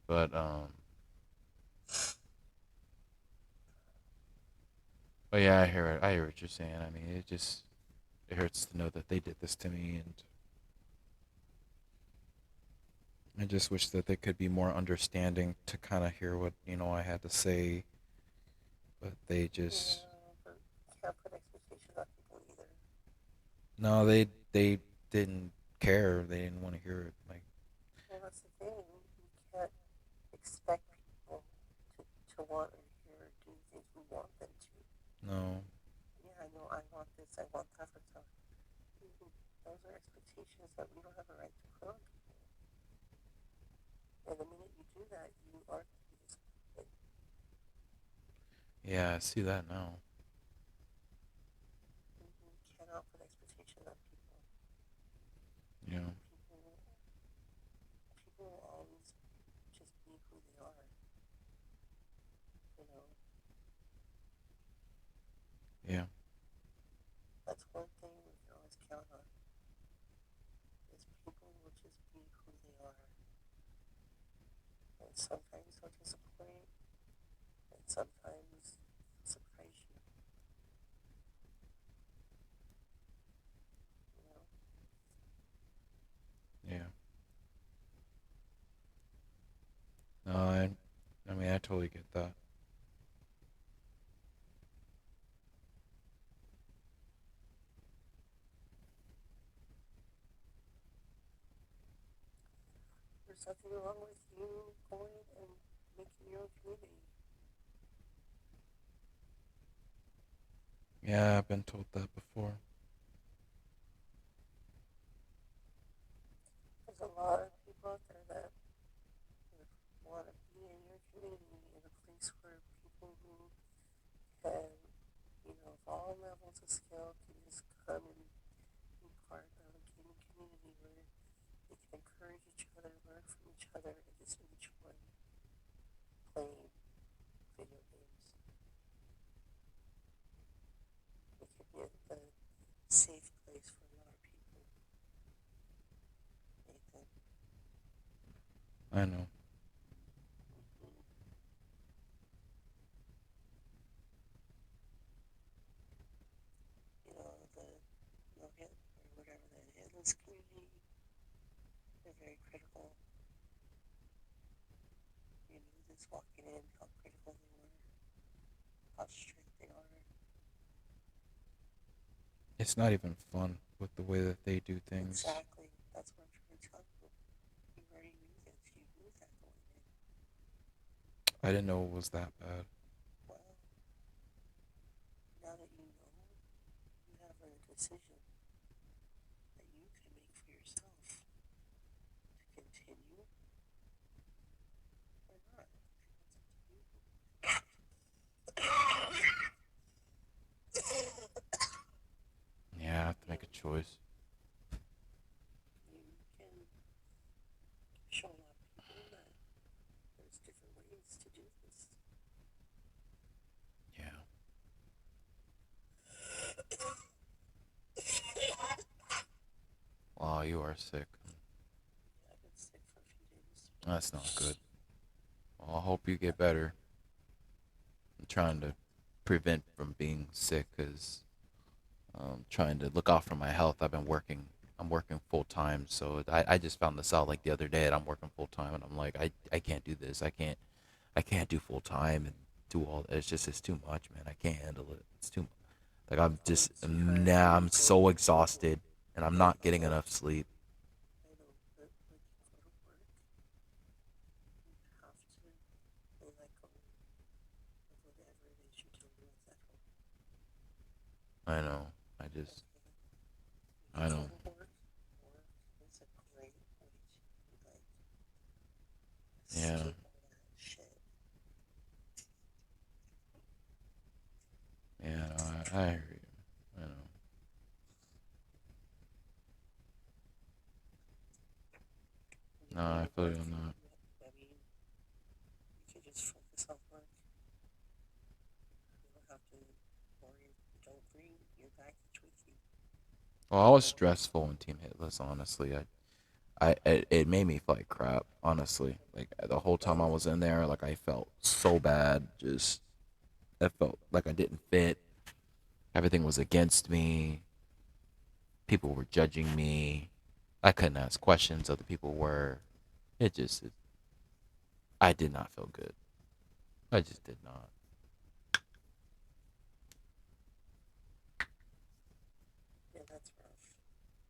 but but yeah, I hear it. I hear what you're saying. I mean, it hurts to know that they did this to me, and I just wish that they could be more understanding to kind of hear what I had to say, but they just Yeah, but can't put expectations on people either. no, they didn't care. They didn't want to hear it. Like Well, that's the thing. We can't expect people to want or hear or do things we want them to. no, Yeah, I know. I want this. I want that. For stuff. Those are expectations that we don't have a right to put on people. And the minute you do that, you are going to be disappointed. yeah, I see that now. You cannot put expectations on people. You know, People. are. And sometimes they'll disappoint, and sometimes surprise you. You know, Yeah. No, I mean, I totally get that. there's nothing wrong with you going and making your own community. Yeah, I've been told that before. There's a lot of people out there that would want to be in your community, in a place where people who can, of all levels of skill can just come and be part of a gaming community where they can encourage each other, learn from each other, and just enjoy playing video games. It can be a safe place for a lot of people. Nathan. I know. Mm-hmm. The no hit or whatever the hitless community, they're very critical. You knew this walking in how critical they were, how strict they are. It's not even fun with the way that they do things. Exactly. That's what I'm trying to tell you. You already knew this. You knew that going in. I didn't know it was that bad. Well, now that you know, you have a decision that you can make for yourself to continue or not. Yeah, I have to make a choice. You can show a lot of people that there's different ways to do this. Yeah. Wow, you are sick. Yeah, I've been sick for a few days. That's not good. Well, I hope you get better. I'm trying to prevent from being sick because I'm trying to look out for my health. I've been working. I'm working full time, so I just found this out like the other day that I'm working full time, and I'm like, I can't do this. I can't do full time and do all that. It's too much, man. I can't handle it. It's too much. Like I'm Oh, just sweetheart, now when I'm you go so to work, exhausted and I'm not getting enough sleep. I know, but when you go to work, you have to let go of whatever it is you're dealing with at home. I know. I just Okay? When I you go know. to work, work is a great way to Yeah. escape all that shit. Yeah, no, I hear you. I know. When you No, go I to feel you work, on that. you can just focus on work. You don't have to worry. Don't bring your baggage with you. Well, I was stressful in Team Hitless, honestly. It made me feel like crap, honestly. Like the whole time I was in there, like I felt so bad. Just I felt like I didn't fit. Everything was against me. People were judging me. I couldn't ask questions. Other people were. I did not feel good. I just did not. Yeah, that's rough.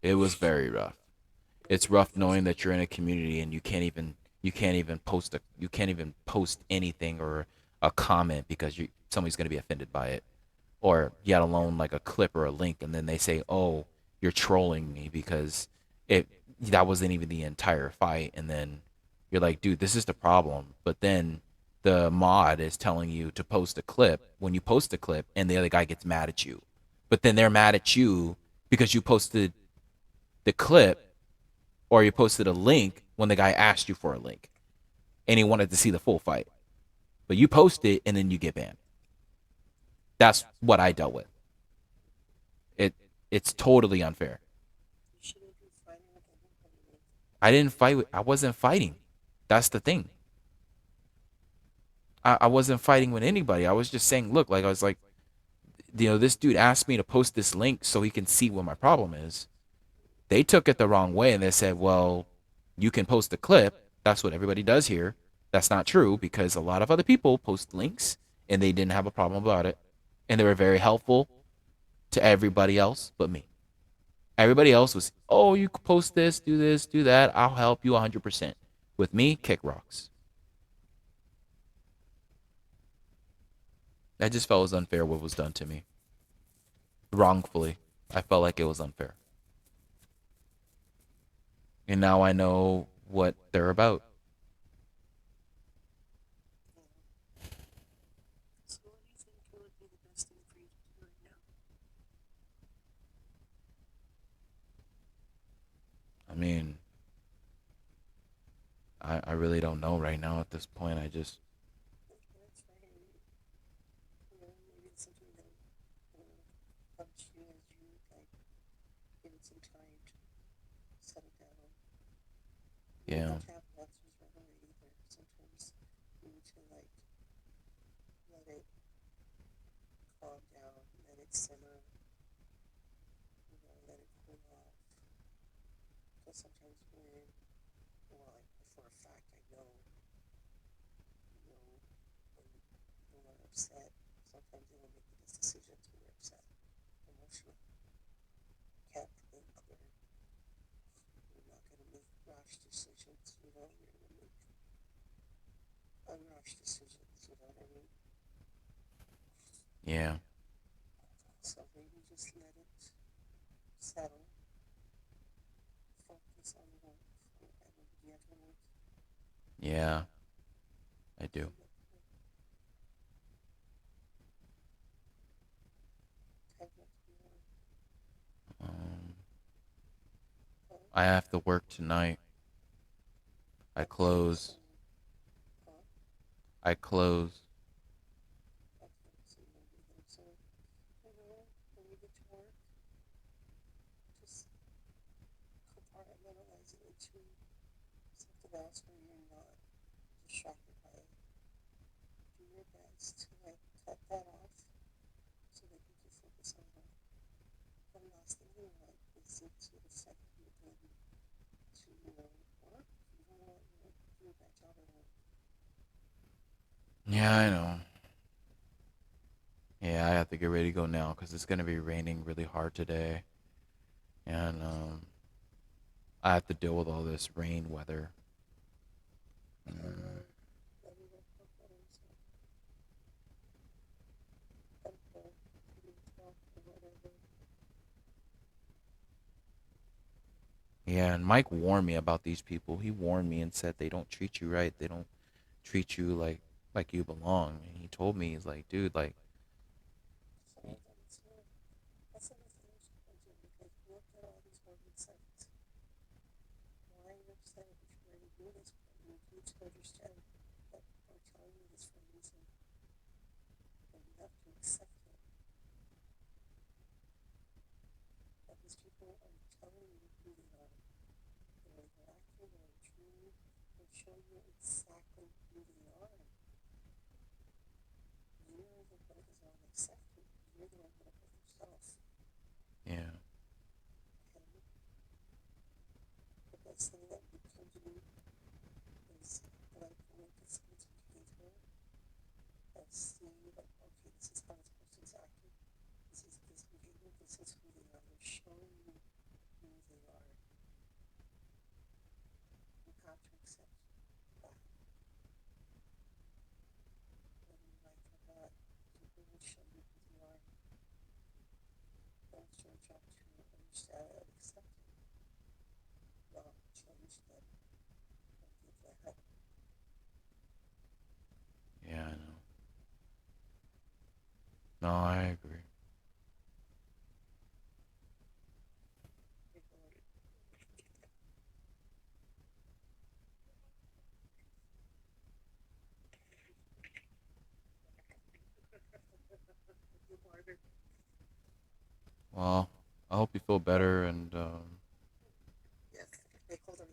It was very rough. It It's really rough is. knowing that you're in a community and you can't even post anything or a comment because somebody's going to be offended by it, or yet Yeah. alone like a clip or a link, and then they say, "Oh, you're trolling me because it that wasn't even the entire fight," and then you're like, "Dude, this is the problem." But then the mod is telling you to post a clip. When you post a clip, and the other guy gets mad at you, but then they're mad at you because you posted the clip or you posted a link when the guy asked you for a link and he wanted to see the full fight. But you post it and then you get banned. That's what I dealt with. It it's totally unfair. You shouldn't be fighting with anybody. I didn't fight. I wasn't fighting. That's the thing. I wasn't fighting with anybody. I was just saying, look, like I was like, this dude asked me to post this link so he can see what my problem is. They took it the wrong way and they said, well, you can post a clip. That's what everybody does here. That's not true because a lot of other people post links and they didn't have a problem about it. And they were very helpful to everybody else but me. Everybody else was, oh, you can post this, do that. I'll help you 100%. With me, kick rocks. I just felt it was unfair what was done to me. Wrongfully. I felt like it was unfair. And now I know what they're about. So what do you think would be the best thing for you to do right now? I mean, I really don't know right now at this point. I just, Like, that's fine. Maybe it's something that helps you as you like give it some time to settle down. You don't yeah, have to have answers right away either. Sometimes you need to like let it calm down, let it simmer, let it cool off. Because sometimes well, like for a fact, I know, when we're upset, sometimes they will make the best decisions when you're upset, emotional. Can't think clear. You're not going to make rash decisions, you're going to make unrushed decisions, you know what I mean? yeah, So maybe just let it settle, focus on work. Do you have to work? yeah, I do. Um, I have to work tonight. I Okay, close. huh? I close. Okay, so you won't be there. So, when you get to work, just compartmentalize it into something else where you're not distracted by it. Do your best to like cut that off so that you can focus on work. The last thing you want is it to affect your ability to, work. You don't want to do a bad job at work. Yeah, I know. Yeah, I have to get ready to go now because it's gonna be raining really hard today, and I have to deal with all this rain weather. And Mm. let me work on better. So, temper, you talk or whatever. Yeah, and Mike warned me about these people. He warned me and said they don't treat you right. They don't treat you like you belong. And he told me, he's like, dude, like, So that's another thing you should do because look at all these warning signs. Why are you upset if you're already doing this? You need to understand that people are telling you this for a reason, and you have to accept it. That these people are telling you who they are. They're interacting, they're true, they're showing you exactly who they are. You're the one that doesn't want to accept it. You're the one that put yourself. yeah, Okay? The best thing that you can do is like look at someone's behavior and see like, okay, this is how this person's acting. This is this behavior. This is who they are. They're showing you who they are. You have to accept that. Whether you like it or not, people will show you who they are. And it's your job to understand and accept it, not change them or give them help. yeah, I know. No, I agree. Well, I hope you feel better, and Yes, they call them.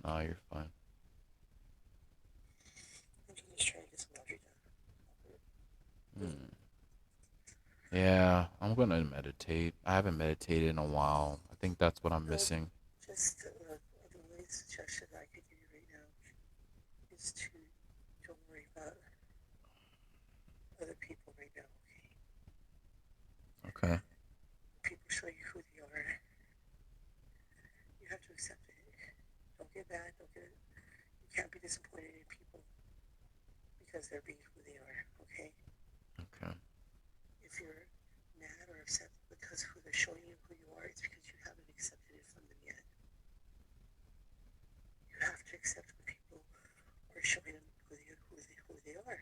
No, you're fine. I'm just trying to get some laundry done. Hmm. Yeah, I'm gonna meditate. I haven't meditated in a while. I think that's what I'm missing. Just the only suggestion I could give you right now is to don't worry about other people right now, okay? Okay. People show you who they are. You have to accept it. Don't get mad. Don't get. You can't be disappointed in people because they're being who they are, okay? Okay. If you're mad or upset because who they're showing you who you are, it's because you haven't accepted it from them yet. You have to accept when people are showing them who they are.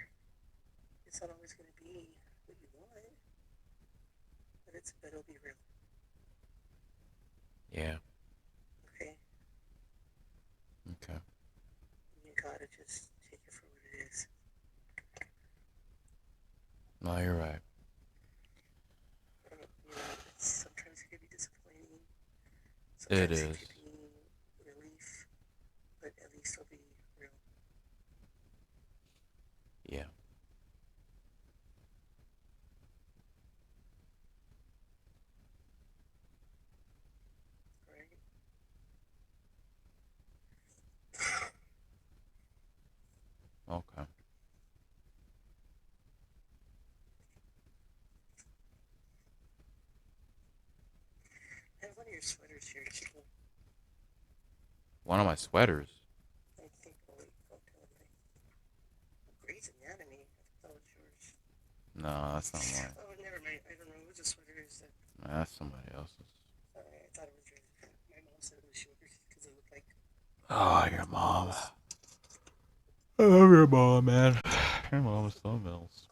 It's not always going to be what you want, but it'll be real, Yeah. okay? Okay. You gotta just take it for what it is. No, you're right. Sometimes it can be disappointing. It Sometimes it is. could be relief, but at least it'll be real. Yeah. Right? Okay. I have one of your sweaters here still. One of my sweaters. I think, oh wait, don't tell me. Grey's Anatomy. I thought that was yours. No, that's not mine. Oh, never mind. I don't know. What the sweater is that? That's somebody else's. Sorry, I thought it was yours. My mom said it was yours because it looked like Oh, your something mom. else. I love your mom, man. Your mom is something else.